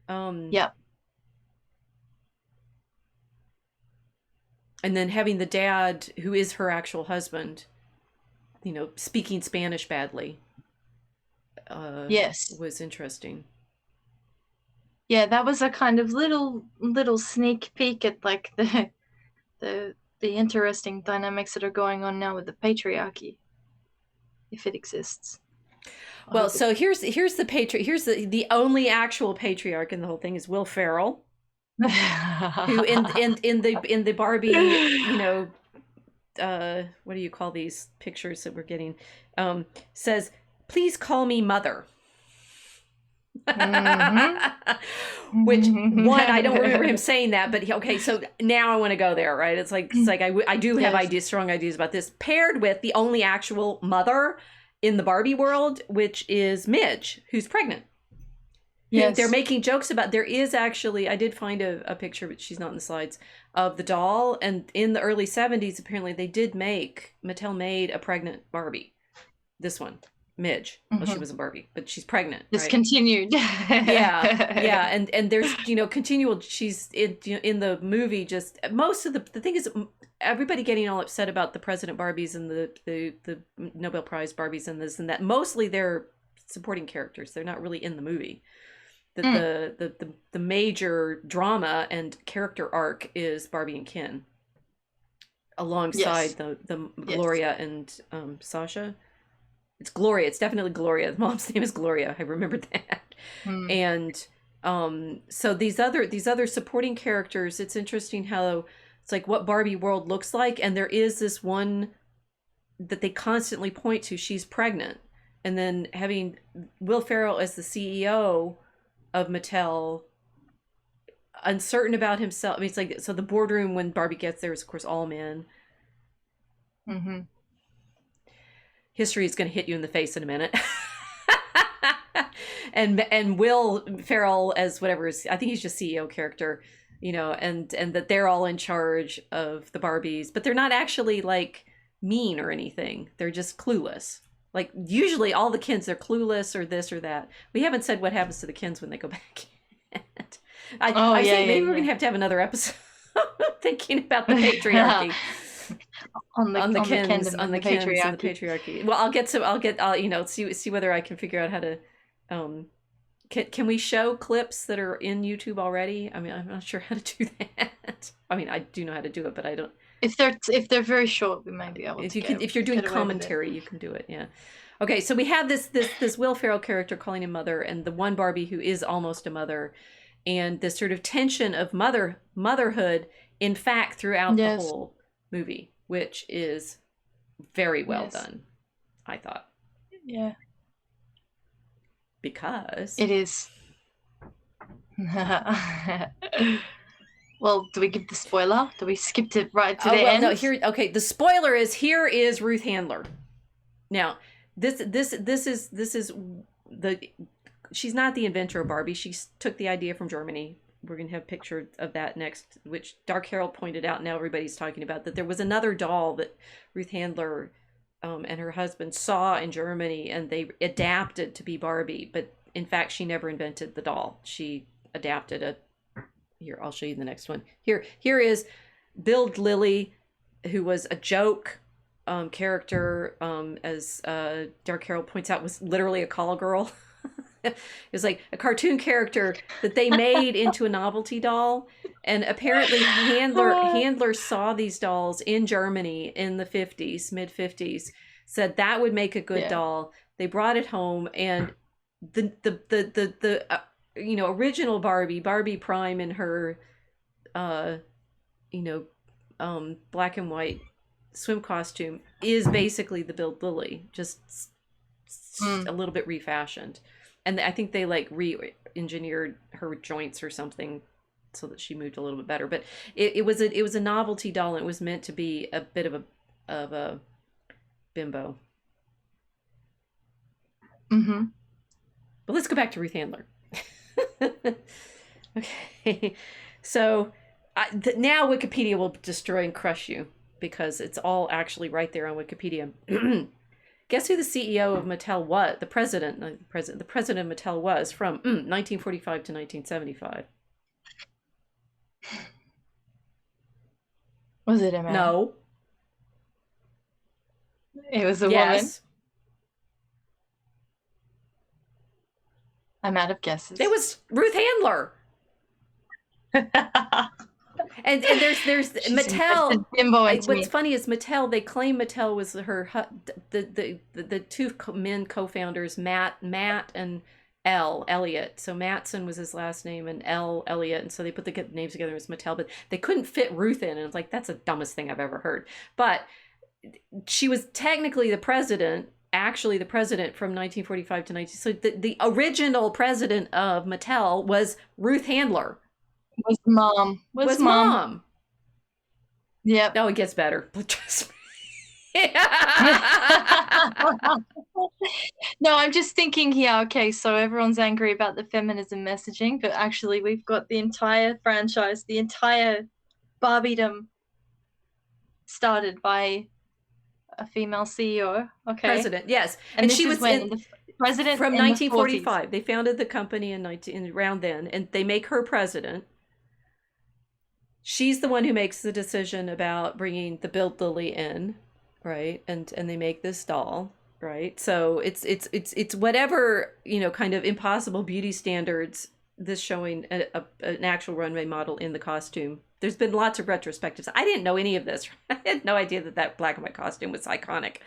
Yep. And then having the dad, who is her actual husband, you know, speaking Spanish badly. Yes. Was interesting. Yeah, that was a kind of little sneak peek at, like, the interesting dynamics that are going on now with the patriarchy, if it exists. Well, so here's the only actual patriarch in the whole thing is Will Ferrell, who in the Barbie, you know, what do you call these pictures that we're getting? Says, "Please call me mother." Which one, I don't remember him saying that, but okay, so now I want to go there, right? It's like I do have strong ideas about this, paired with the only actual mother in the Barbie world, which is Midge, who's pregnant. Yes. They're making jokes about, there is actually, I did find a picture, but she's not in the slides, of the doll, and in the early 70s, apparently Mattel made a pregnant Barbie. This one, Midge. Well, she was a Barbie, but she's pregnant. Discontinued. Right? Yeah. And there's, continual, she's in the movie, just most of the thing is, everybody getting all upset about the President Barbies and the Nobel Prize Barbies and this and that. Mostly they're supporting characters. They're not really in the movie. The major drama and character arc is Barbie and Ken, alongside the Gloria and Sasha. It's Gloria. It's definitely Gloria. The mom's name is Gloria. I remembered that. And so these other supporting characters, it's interesting how it's like what Barbie World looks like, and there is this one that they constantly point to. She's pregnant, and then having Will Ferrell as the CEO of Mattel, uncertain about himself. I mean, it's like, so the boardroom when Barbie gets there is of course all men. History is going to hit you in the face in a minute. and Will Ferrell as whatever is, I think he's just CEO character, and that they're all in charge of the Barbies, but they're not actually like mean or anything. They're just clueless. Like usually all the Kens, they're clueless or this or that. We haven't said what happens to the Kens when they go back. I think maybe we're going to have another episode thinking about the patriarchy. on the Kens and the patriarchy. Well, I'll see whether I can figure out how to can we show clips that are in YouTube already? I mean, I'm not sure how to do that. I mean, I do know how to do it, but I don't. If they're very short, we might be able to. If you're doing commentary, you can do it. Yeah. Okay, so we have this Will Ferrell character calling him mother, and the one Barbie who is almost a mother, and this sort of tension of motherhood, in fact, throughout the whole movie, which is very well done, I thought. Yeah. Because it is. Well, do we give the spoiler? Do we skip it right to the end? No, okay, the spoiler is, here is Ruth Handler. Now, this is she's not the inventor of Barbie. She took the idea from Germany. We're going to have a picture of that next, which Dark Harold pointed out. Now everybody's talking about that there was another doll that Ruth Handler and her husband saw in Germany, and they adapted to be Barbie. But in fact, she never invented the doll. She adapted a. Here, I'll show you the next one. Here is Build Lily, who was a joke character, as Dark Harold points out, was literally a call girl. It was like a cartoon character that they made into a novelty doll. And apparently Handler saw these dolls in Germany in the 50s, mid 50s, said that would make a good doll. They brought it home, and the original Barbie Prime in her, black and white swim costume is basically the Build Lily, just a little bit refashioned. And I think they like re-engineered her joints or something so that she moved a little bit better. But it was a novelty doll, and it was meant to be a bit of a bimbo. But let's go back to Ruth Handler. Okay, so now Wikipedia will destroy and crush you, because it's all actually right there on Wikipedia. Guess who the CEO of Mattel was? The president of Mattel was from 1945 to 1975. Was it a man? No. It was a woman. I'm out of guesses. It was Ruth Handler. and there's She's invested Mattel. bimbo into What's me. funny is Mattel. They claim Mattel was the two men co-founders, Matt and Elliot. So Matson was his last name, and Elliot, and so they put the names together as Mattel. But they couldn't fit Ruth in, and it's like that's the dumbest thing I've ever heard. But she was technically the president. Actually, the president from 1945 to 19. So the original president of Mattel was Ruth Handler. Was mom. Was mom. Yep. No, it gets better. Trust me. No, I'm just thinking here, okay, so everyone's angry about the feminism messaging, but actually we've got the entire franchise, the entire Barbiedom started by a female CEO, okay? President, yes. And she was the president from in 1945. They founded the company in around then, and they make her president. She's the one who makes the decision about bringing the Build Lily in, right? And they make this doll, right? So it's whatever, you know, kind of impossible beauty standards. This showing an actual runway model in the costume. There's been lots of retrospectives. I didn't know any of this. I had no idea that black and white costume was iconic,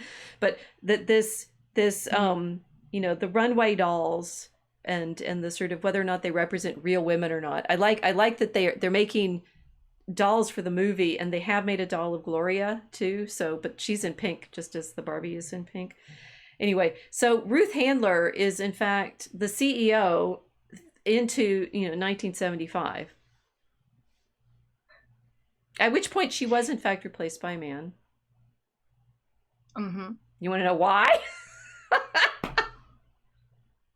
but that this you know, the runway dolls and the sort of whether or not they represent real women or not. I like that they're making dolls for the movie, and they have made a doll of Gloria too. So, but she's in pink, just as the Barbie is in pink. Anyway, so Ruth Handler is in fact the CEO into 1975. At which point she was in fact replaced by a man. Mm-hmm. You want to know why?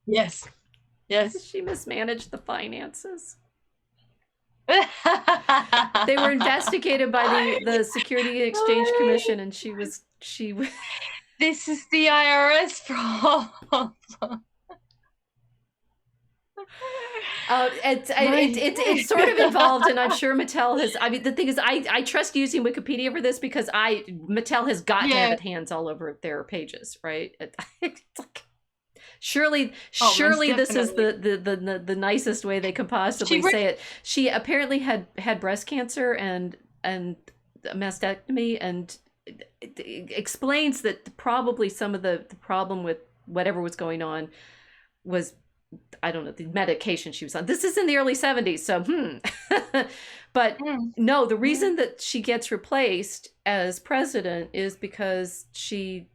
Yes. She mismanaged the finances. They were investigated by the Security and Exchange Commission, and she was. This is the IRS problem. It's sort of involved, and I'm sure Mattel has. I mean, the thing is, I trust using Wikipedia for this because Mattel has got to have its hands all over their pages, right? It's like surely this is the nicest way they could possibly say it. She apparently had breast cancer and a mastectomy, and it explains that probably some of the problem with whatever was going on was, I don't know, the medication she was on. This is in the early 70s, so but no, the reason that she gets replaced as president is because she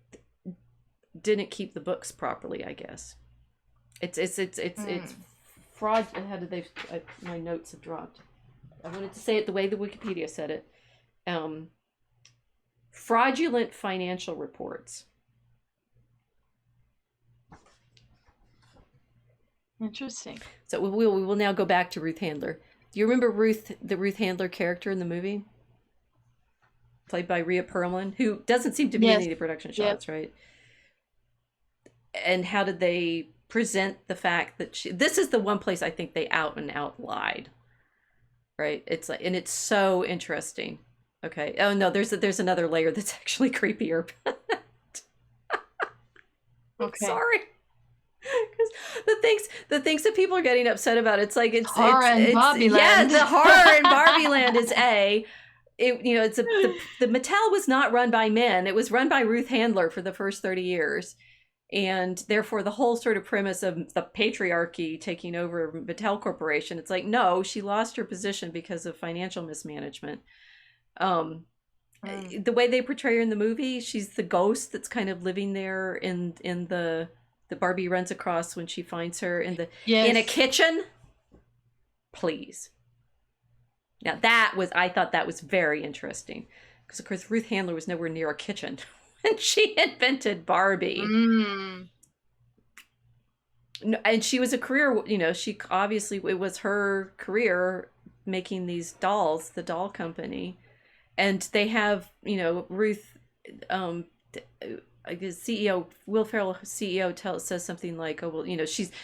didn't keep the books properly, I guess. It's fraud. How did they? My notes have dropped. I wanted to say it the way the Wikipedia said it. Fraudulent financial reports. Interesting. So we will now go back to Ruth Handler. Do you remember the Ruth Handler character in the movie? Played by Rhea Perlman, who doesn't seem to be in any of the production shots, right? And how did they present the fact that this is the one place I think they out and out lied, right? It's like, and it's so interesting. Okay. Oh no, there's another layer that's actually creepier. Okay. Sorry. Because the things that people are getting upset about, it's like it's horror in Barbie Land. Yeah, the horror in Barbie Land is the Mattel was not run by men. It was run by Ruth Handler for the first 30 years. And therefore the whole sort of premise of the patriarchy taking over Mattel Corporation, it's like, no, she lost her position because of financial mismanagement. The way they portray her in the movie, she's the ghost that's kind of living there in the Barbie runs across when she finds her in a kitchen. Please. Now I thought that was very interesting, because of course Ruth Handler was nowhere near a kitchen when she invented Barbie. And she was a career, she obviously, it was her career making these dolls, the doll company. And they have, Ruth, CEO, Will Ferrell CEO says something like, oh, well,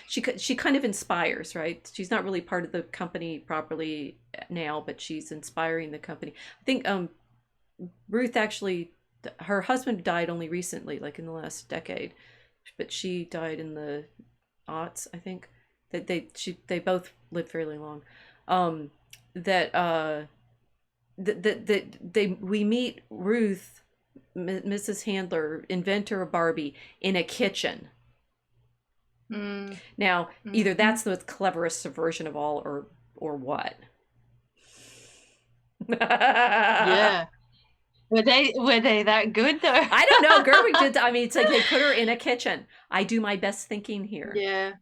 she kind of inspires, right? She's not really part of the company properly now, but she's inspiring the company. I think Ruth actually, her husband died only recently, like in the last decade, but she died in the aughts, I think. They both lived fairly long. we meet Ruth, Mrs. Handler, inventor of Barbie, in a kitchen. Now, either that's the cleverest subversion of all, or what? Yeah. Were they that good though? I don't know. Gerwig did. I mean, it's like they put her in a kitchen. I do my best thinking here. Yeah.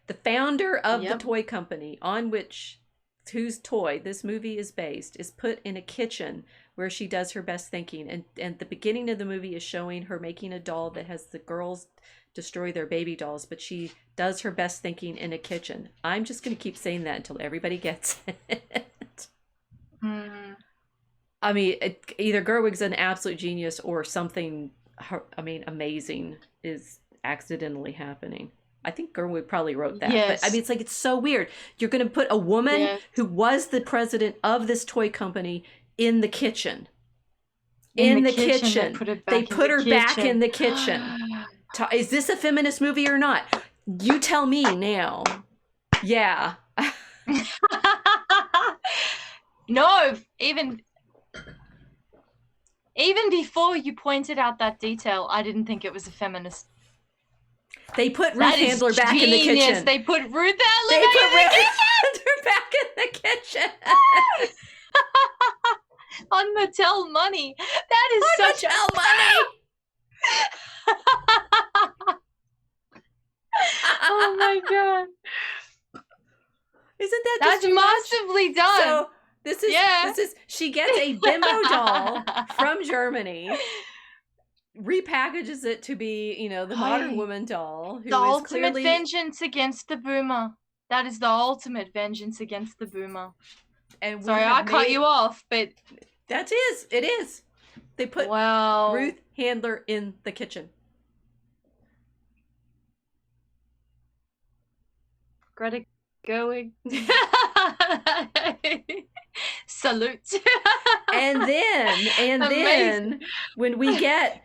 The founder of the toy company on whose toy this movie is based is put in a kitchen where she does her best thinking. And the beginning of the movie is showing her making a doll that has the girls destroy their baby dolls, but she does her best thinking in a kitchen. I'm just going to keep saying that until everybody gets it. I mean, either Gerwig's an absolute genius or something, amazing is accidentally happening. I think Gerwig probably wrote that. Yes. But I mean, it's like, it's so weird. You're going to put a woman who was the president of this toy company in the kitchen. In the kitchen. They put her back in the kitchen. Is this a feminist movie or not? You tell me now. Yeah. No, even before you pointed out that detail, I didn't think it was a feminist. They put Ruth Handler back in the kitchen. They put Ruth Handler back in the kitchen. On Mattel money. That is such Mattel money. Oh my god. Isn't that that's massively done? So this is she gets a bimbo doll from Germany, repackages it to be, the modern woman doll. The ultimate vengeance against the boomer. That is the ultimate vengeance against the boomer. And sorry, I cut you off, but it is. They put Ruth Handler in the kitchen. Greta Gerwig. Salute. and then when we get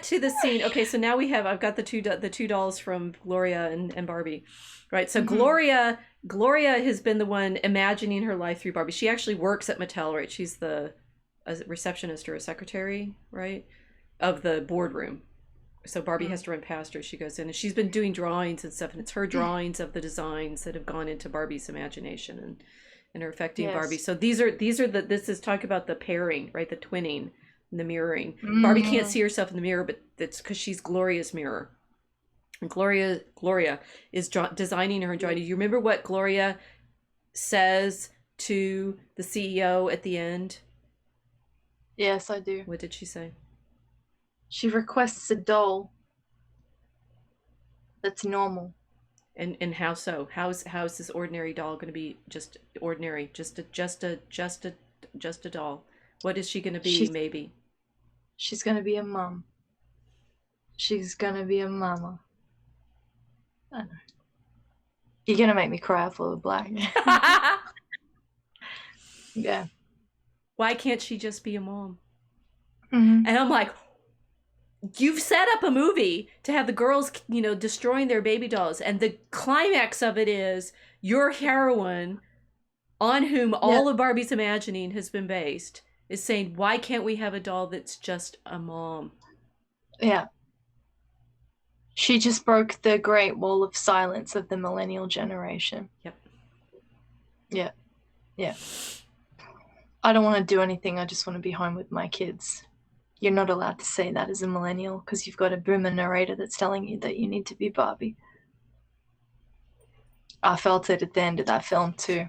to the scene, okay, so now I've got the two dolls from Gloria and Barbie, right? So Gloria has been the one imagining her life through Barbie. She actually works at Mattel, right? She's a receptionist or a secretary, right, of the boardroom. So Barbie has to run past her. She goes in and she's been doing drawings and stuff, and it's her drawings of the designs that have gone into Barbie's imagination and are affecting Barbie. So this is talking about the pairing, right? The twinning and the mirroring. Barbie can't see herself in the mirror, but that's because she's Gloria's mirror. And Gloria is designing her and drawing. Do you remember what Gloria says to the CEO at the end? Yes, I do. What did she say? She requests a doll that's normal. And how so? How is this ordinary doll going to be just ordinary? Just a doll. What is she going to be? Maybe she's going to be a mom. She's going to be a mama. I know. You're going to make me cry for the black. Yeah. Why can't she just be a mom? And I'm like, you've set up a movie to have the girls, destroying their baby dolls. And the climax of it is your heroine, on whom all of Barbie's imagining has been based, is saying, why can't we have a doll that's just a mom? Yeah. She just broke the great wall of silence of the millennial generation. Yep. Yeah. Yeah. I don't want to do anything. I just want to be home with my kids. You're not allowed to say that as a millennial because you've got a boomer narrator that's telling you that you need to be Barbie. I felt it at the end of that film too.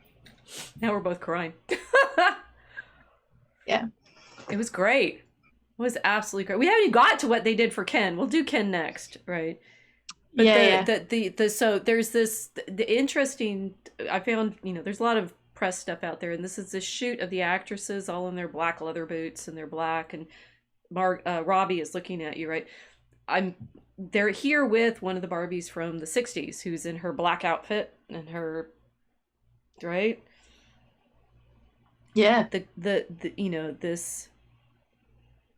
Now we're both crying. Yeah. It was great. It was absolutely great. We haven't even got to what they did for Ken. We'll do Ken next, right? But so there's the interesting, I found, there's a lot of press stuff out there, and this is the shoot of the actresses all in their black leather boots and they're black, and Robbie is looking at you, right? They're here with one of the Barbies from the 60s who's in her black outfit and her, right? Yeah.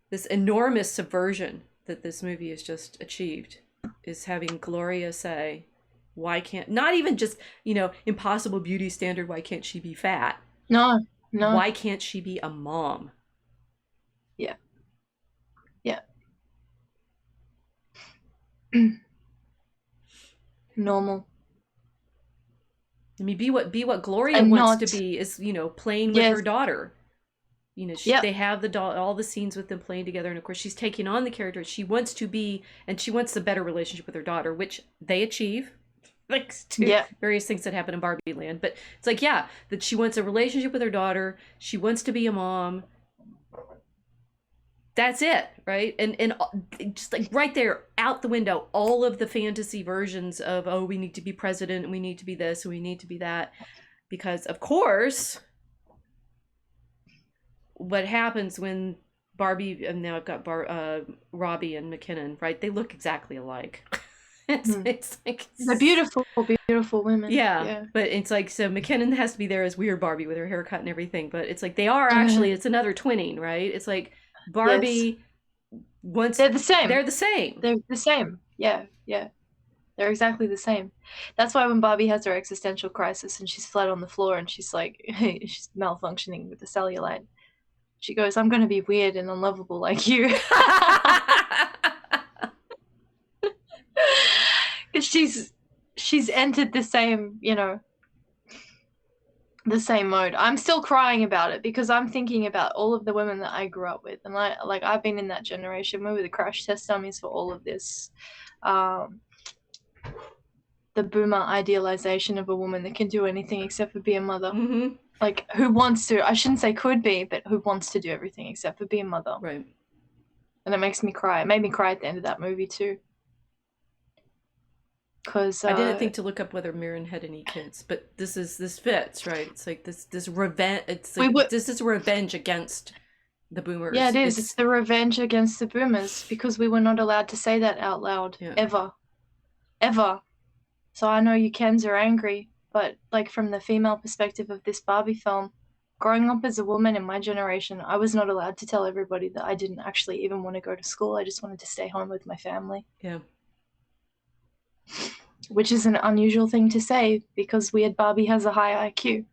This enormous subversion that this movie has just achieved is having Gloria say, Why can't, not even just, impossible beauty standard, why can't she be fat? No. Why can't she be a mom? Yeah. Normal. I mean, be what Gloria And wants not, to be is, playing with yes. her daughter. Yep. They have all the scenes with them playing together, and of course she's taking on the character she wants to be, and she wants a better relationship with her daughter, which they achieve, thanks to various things that happen in Barbie Land. But it's like, yeah, that she wants a relationship with her daughter, she wants to be a mom. That's it, right? And just like right there, out the window, all of the fantasy versions of, oh, we need to be president, and we need to be this, and we need to be that. Because, of course, what happens when Barbie, and now I've got Robbie and McKinnon, right? They look exactly alike. It's like... They're beautiful, beautiful women. Yeah, but it's like, so McKinnon has to be there as weird Barbie with her haircut and everything, but it's like they are actually, it's another twinning, right? It's like Barbie... Once they're the same. They're the same. They're the same. Yeah. They're exactly the same. That's why when Barbie has her existential crisis and she's flat on the floor and she's like, she's malfunctioning with the cellulite, she goes, I'm going to be weird and unlovable like you. Because she's entered the same, the same mode. I'm still crying about it because I'm thinking about all of the women that I grew up with, and I've been in that generation. We were the crash test dummies for all of this, the boomer idealization of a woman that can do anything except for be a mother. Mm-hmm. Like, who wants to? I shouldn't say could be, but who wants to do everything except for be a mother? Right. And it makes me cry. It made me cry at the end of that movie too. Because I didn't think to look up whether Mirren had any kids, but this fits, right? It's like this revenge. It's like this is revenge against the boomers. Yeah, it is. It's the revenge against the boomers because we were not allowed to say that out loud ever. So I know you Kens are angry, but like from the female perspective of this Barbie film, growing up as a woman in my generation, I was not allowed to tell everybody that I didn't actually even want to go to school. I just wanted to stay home with my family. Yeah. Which is an unusual thing to say because Weird Barbie has a high IQ.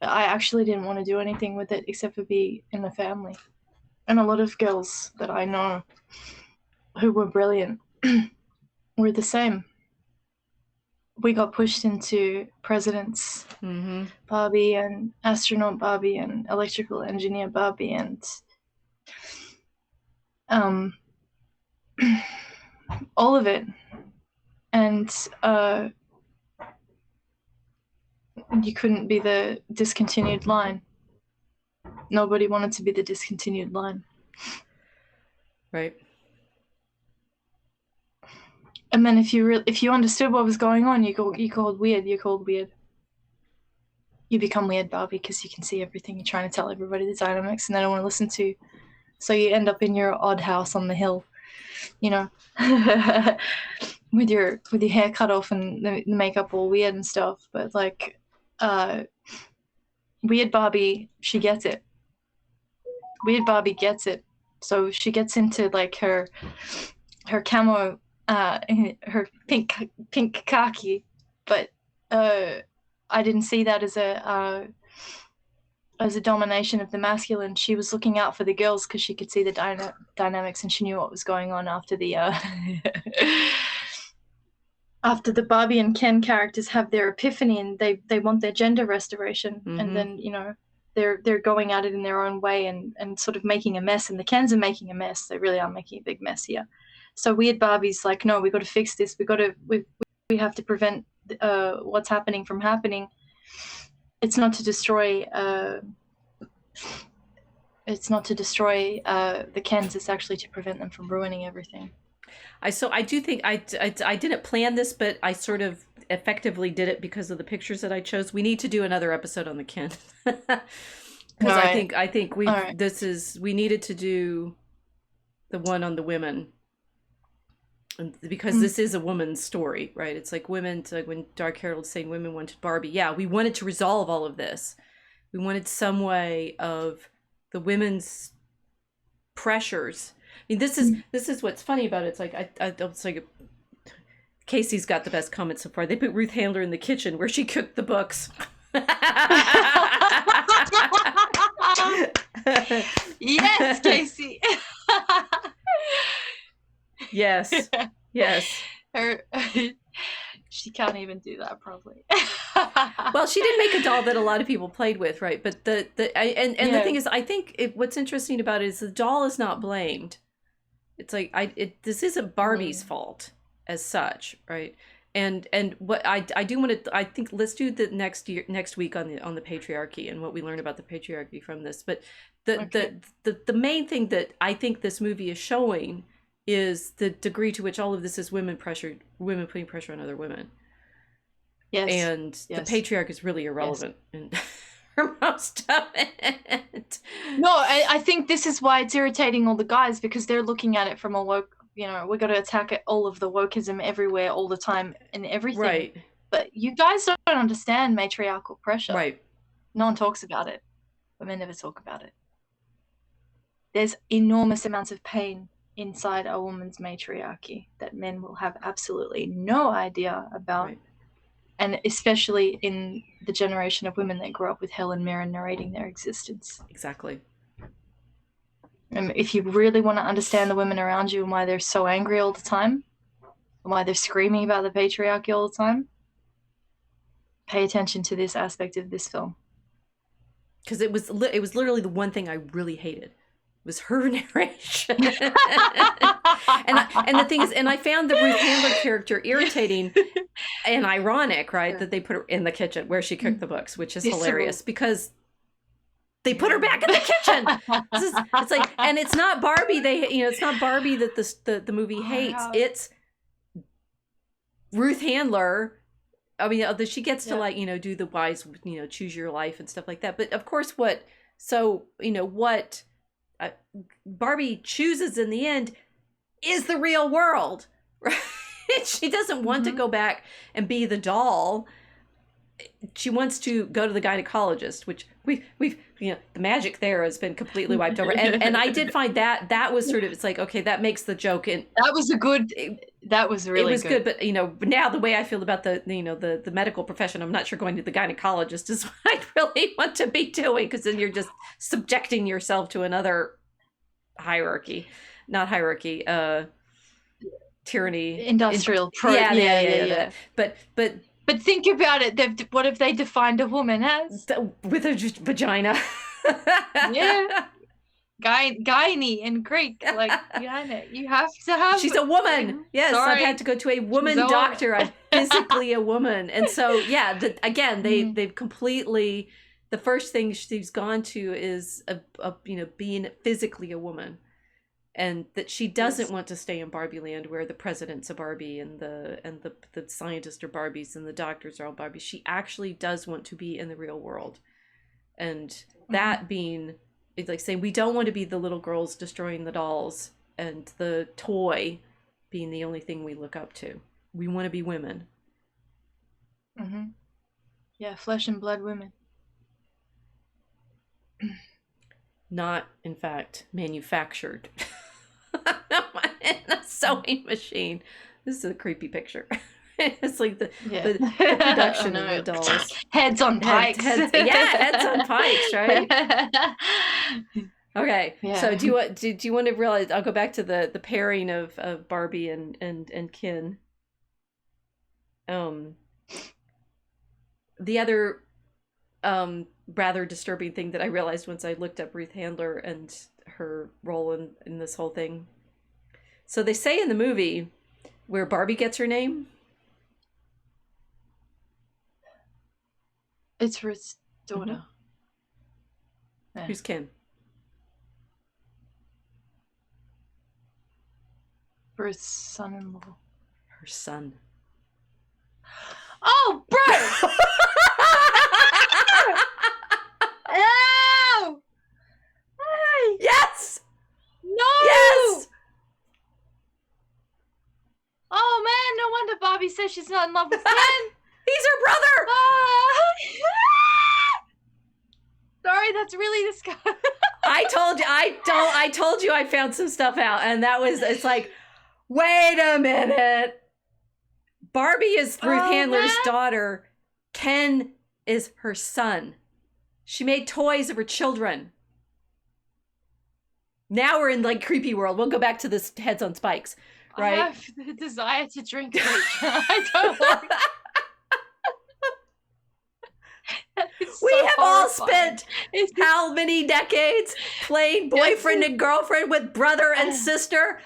But I actually didn't want to do anything with it except for be in a family. And a lot of girls that I know who were brilliant were the same. We got pushed into presidents, Barbie and astronaut Barbie and electrical engineer Barbie and all of it. And you couldn't be the discontinued line. Nobody wanted to be the discontinued line. Right. And then if you understood what was going on, you called weird. You're called weird. You become Weird Barbie because you can see everything. You're trying to tell everybody the dynamics, and they don't want to listen to you. So you end up in your odd house on the hill, with your hair cut off and the makeup all weird and stuff. But like, Weird Barbie, she gets it. Weird Barbie gets it. So she gets into like her camo, her pink khaki, but I didn't see that as a domination of the masculine. She was looking out for the girls because she could see the dynamics and she knew what was going on after the after the Barbie and Ken characters have their epiphany and they want their gender restoration, and then they're going at it in their own way and sort of making a mess, and the Kens are making a mess. They really are making a big mess here. So Weird Barbie's like, no, we got to fix this. We have to prevent what's happening from happening. It's not to destroy the Kens. It's actually to prevent them from ruining everything. I do think I didn't plan this, but I sort of effectively did it because of the pictures that I chose. We need to do another episode on the Ken. Because I think we needed to do the one on the women. Because this is a woman's story, right? It's like women, like when Dark Harold's saying women wanted Barbie. Yeah, we wanted to resolve all of this. We wanted some way of the women's pressures. I mean, this is what's funny about it. It's like it's like Casey's got the best comment so far. They put Ruth Handler in the kitchen where she cooked the books. Yes, Casey. Yes. Yes. She can't even do that probably. Well, she did make a doll that a lot of people played with, right? But the thing is, I think what's interesting about it is the doll is not blamed. It's like this isn't Barbie's fault as such, right? And what I do want to, I think let's do the next week on the patriarchy and what we learn about the patriarchy from this. But the main thing that I think this movie is showing is the degree to which all of this is women putting pressure on other women. Yes. And the patriarch is really irrelevant in most of it. No, I think this is why it's irritating all the guys, because they're looking at it from a woke, we got to attack all of the wokeism everywhere all the time and everything. Right. But you guys don't understand matriarchal pressure. Right. No one talks about it. Women never talk about it. There's enormous amounts of pain inside a woman's matriarchy that men will have absolutely no idea about. Right. And especially in the generation of women that grew up with Helen Mirren narrating their existence. Exactly. And if you really want to understand the women around you and why they're so angry all the time, and why they're screaming about the patriarchy all the time, pay attention to this aspect of this film. Because it was literally the one thing I really hated. Was her narration. and the thing is, and I found the Ruth Handler character irritating and ironic, right? Yeah. That they put her in the kitchen where she cooked the books, which is hilarious because they put her back in the kitchen. It's like, and it's not Barbie. It's not Barbie that the movie hates. It's Ruth Handler. I mean, she gets to do the wise, choose your life and stuff like that. But of course, what Barbie chooses in the end is the real world, right? She doesn't want to go back and be the doll. She wants to go to the gynecologist, which we've the magic there has been completely wiped over. And I did find that was sort of, it's like, okay, that makes the joke. And that was really good. But now the way I feel about the medical profession, I'm not sure going to the gynecologist is what I really want to be doing, because then you're just subjecting yourself to another tyranny, industrial. Yeah. But think about it. What if they defined a woman as? With a vagina. Yeah. Gyne in Greek. Like, you have to have... She's a woman. Yes, I've had to go to a woman doctor. I'm physically a woman. And so, they've completely... The first thing she's gone to is, being physically a woman. And that she doesn't want to stay in Barbie land where the president's a Barbie and the scientists are Barbies and the doctors are all Barbies. She actually does want to be in the real world. And that being, it's like saying, we don't want to be the little girls destroying the dolls and the toy being the only thing we look up to. We want to be women. Mm-hmm. Yeah, flesh and blood women. Not, in fact, manufactured. In a sewing machine. This is a creepy picture. It's like the production of the dolls. Heads on pikes. Heads on pikes, right? Okay. Yeah. So do you want to realize? I'll go back to the pairing of Barbie and Ken. The other rather disturbing thing that I realized once I looked up Ruth Handler and her role in this whole thing. So they say in the movie where Barbie gets her name. It's Ruth's daughter. Mm-hmm. Yeah. Who's Ken? Ruth's son-in-law. Her son. Oh, bro! Oh! Hey! Yes! No! Yes! Oh man, no wonder Barbie says she's not in love with Ken. He's her brother! Sorry, that's really disgusting. I told you I found some stuff out, and it's like, wait a minute. Barbie is Ruth Handler's man. daughter. Ken is her son. She made toys of her children. Now we're in like creepy world. We'll go back to this heads on spikes, right? I have the desire to drink bleach. I don't want. We have all horrifying. spent how many decades playing boyfriend and girlfriend with brother and sister?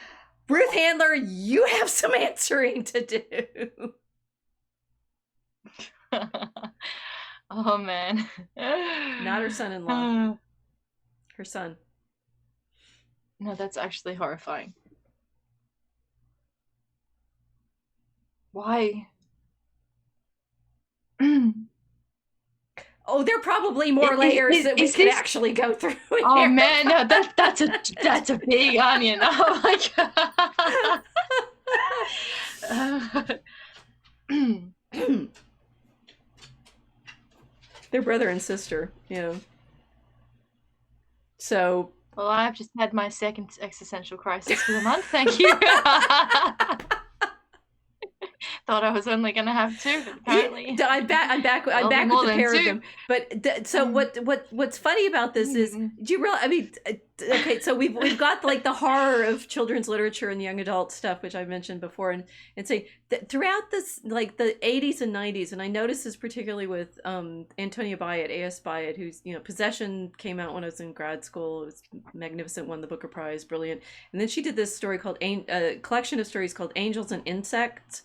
Ruth Handler, you have some answering to do. Oh man. Not her son-in-law. Her son. No, that's actually horrifying. Why? Oh, there are probably more layers that we could actually go through. Oh here. man, no, that's a big onion. Oh my god. They're brother and sister, yeah. So. Well, I've just had my second existential crisis for the month. Thank you. Thought I was only going to have two, but apparently. I'm back with the pair of them. But so what's funny about this is, do you realize? I mean, okay, so we've got like the horror of children's literature and young adult stuff, which I mentioned before, and say that throughout this, like the 80s and 90s, and I noticed this particularly with Antonia Byatt, A.S. Byatt, who's Possession came out when I was in grad school. It was magnificent, won the Booker Prize, brilliant. And then she did this story called collection of stories called Angels and Insects.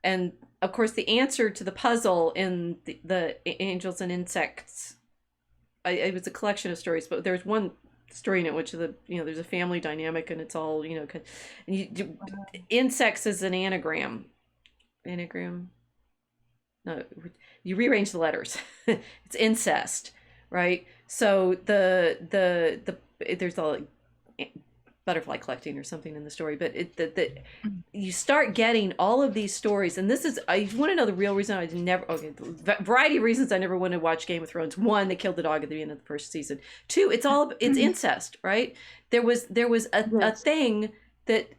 And of course, the answer to the puzzle in the Angels and Insects, it was a collection of stories, but there's one story in it which there's a family dynamic, and it's all insects is an anagram. No, you rearrange the letters. It's incest, right? So there's all butterfly collecting or something in the story, but you start getting all of these stories, and this is, I want to know the real reason I variety of reasons I never wanted to watch Game of Thrones. One, they killed the dog at the end of the first season. Two, it's incest, right? There was a thing that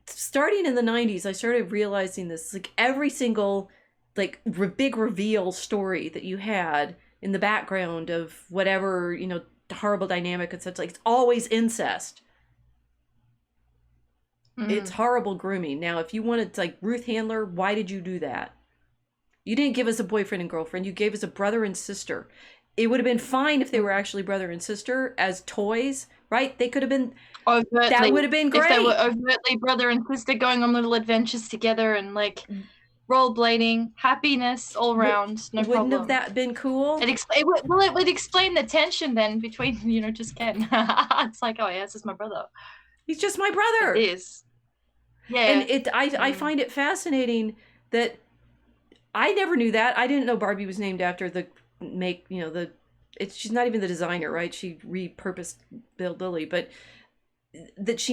starting in the 90s, I started realizing this, like every single like big reveal story that you had in the background of whatever, horrible dynamic and such, like it's always incest. It's horrible grooming. Now, if you wanted, like, Ruth Handler, why did you do that? You didn't give us a boyfriend and girlfriend. You gave us a brother and sister. It would have been fine if they were actually brother and sister as toys, right? They could have been. Overtly, that would have been great. If they were overtly brother and sister going on little adventures together and, like, rollerblading, happiness all around, no problem. Wouldn't have that been cool? It would explain the tension then between, just Ken. It's like, oh, yeah, this is my brother. He's just my brother. It is. Yeah. And I find it fascinating that I never knew that. I didn't know Barbie was named after she's not even the designer, right? She repurposed Bill Lilly, but that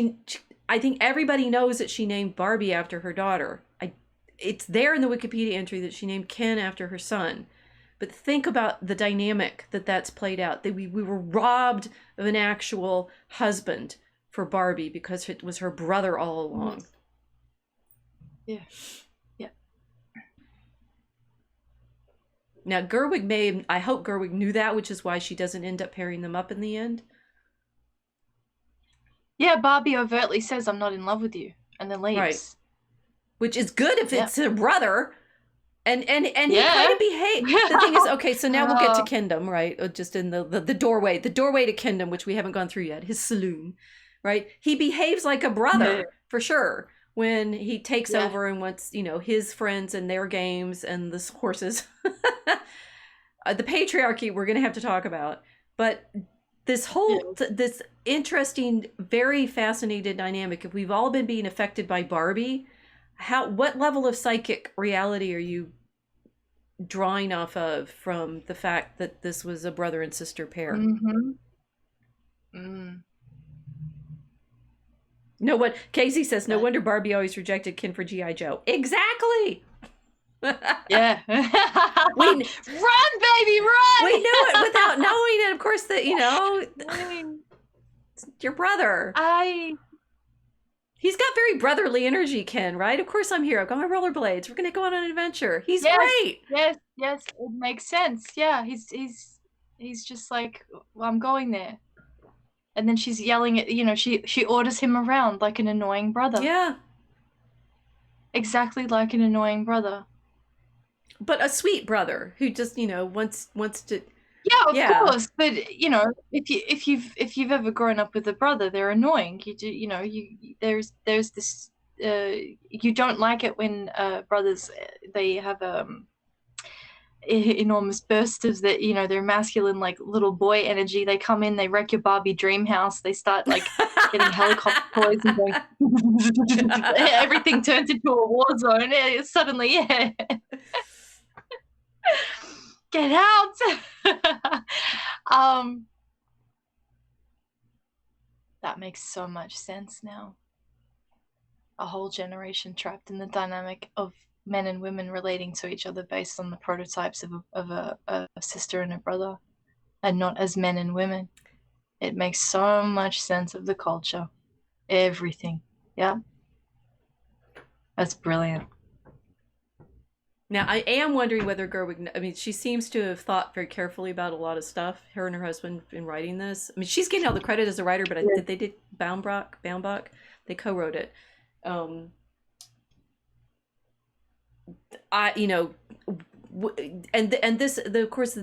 I think everybody knows that she named Barbie after her daughter. It's there in the Wikipedia entry that she named Ken after her son. But think about the dynamic that's played out. That we were robbed of an actual husband for Barbie because it was her brother all along. Yeah. Yeah. Now, I hope Gerwig knew that, which is why she doesn't end up pairing them up in the end. Yeah, Barbie overtly says, I'm not in love with you, and then leaves. Right. Which is good if it's a brother. And he kind of behaved. The thing is, okay, so now we'll get to Kingdom, right? Just in the doorway to Kingdom, which we haven't gone through yet, his saloon, right? He behaves like a brother, for sure, when he takes over and wants, his friends and their games and the horses. The patriarchy we're going to have to talk about. But this whole, this interesting, very fascinating dynamic, if we've all been being affected by Barbie, what level of psychic reality are you drawing off of from the fact that this was a brother and sister pair? No, what Casey says, no wonder Barbie always rejected Ken for G.I. Joe. Exactly. Yeah. Run, baby, run. We knew it without knowing it. Of course, that it's your brother. He's got very brotherly energy, Ken, right? Of course I'm here. I've got my rollerblades. We're going to go on an adventure. He's great. Yes, it makes sense. Yeah, he's just like, well, I'm going there. And then she's yelling at, she orders him around like an annoying brother. Yeah. Exactly like an annoying brother. But a sweet brother who just, wants to. Yeah, of course. But if you've ever grown up with a brother, they're annoying. There's this you don't like it when brothers, they have enormous bursts of their masculine, like, little boy energy. They come in, they wreck your Barbie dream house. They start like getting helicopter toys and going everything turns into a war zone. Suddenly, yeah. Get out. That makes so much sense now. A whole generation trapped in the dynamic of men and women relating to each other based on the prototypes of a sister and a brother, and not as men and women. It makes so much sense of the culture. Everything. Yeah. That's brilliant. Now, I am wondering whether Gerwig, I mean, she seems to have thought very carefully about a lot of stuff, her and her husband, in writing this. I mean, she's getting all the credit as a writer, but they did Baumbach, they co-wrote it. Of course,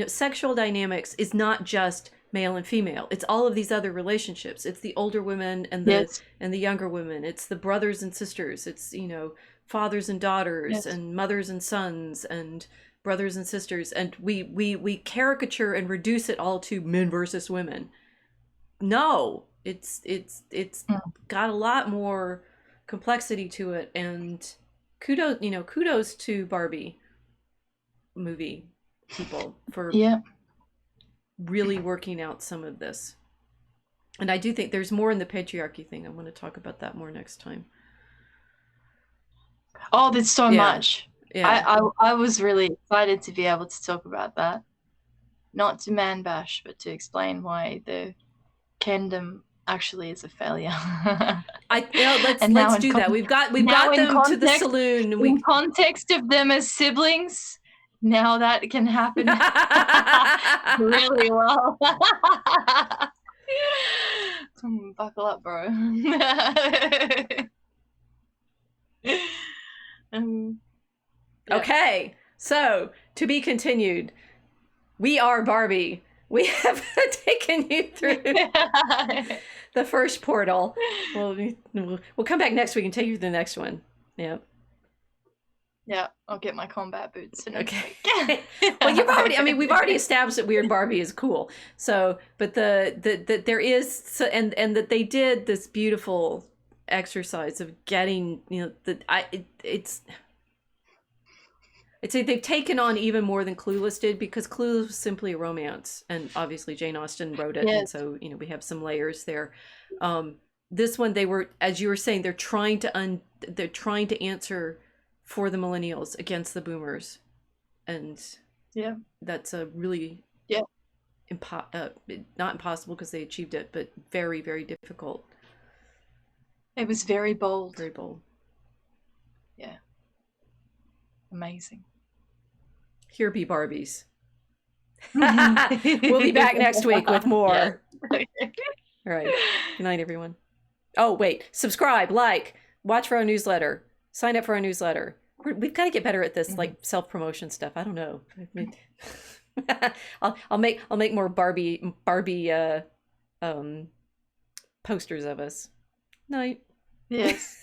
sexual dynamics is not just male and female. It's all of these other relationships. It's the older women and the younger women. It's the brothers and sisters. It's, fathers and daughters and mothers and sons and brothers and sisters. And we caricature and reduce it all to men versus women. No, it's got a lot more complexity to it. And kudos to Barbie movie people for really working out some of this. And I do think there's more in the patriarchy thing. I want to talk about that more next time. Oh, there's so much. Yeah. I was really excited to be able to talk about that. Not to man bash, but to explain why the Kendom actually is a failure. Let's do that. We've got them to the saloon. In context of them as siblings, now that can happen really well. Buckle up, bro. Okay, so to be continued. We are Barbie. We have taken you through the first portal. We'll come back next week and take you through the next one. Yeah. Yeah, I'll get my combat boots. Okay. Well, we've already established that Weird Barbie is cool. So, but there is, and that they did this beautiful exercise of getting, I'd say they've taken on even more than Clueless did, because Clueless was simply a romance, and obviously Jane Austen wrote it, and so we have some layers there. This one, they were, as you were saying, they're trying to answer for the millennials against the boomers, and that's a really not impossible because they achieved it, but very, very difficult. It was very bold. Very bold. Yeah. Amazing. Here Be Barbies. We'll be back next week with more. All right. Good night, everyone. Oh, wait. Subscribe, like, watch for our newsletter, sign up for our newsletter. We've got to get better at this, like, self-promotion stuff. I don't know. I'll make more Barbie posters of us. Night. Yes.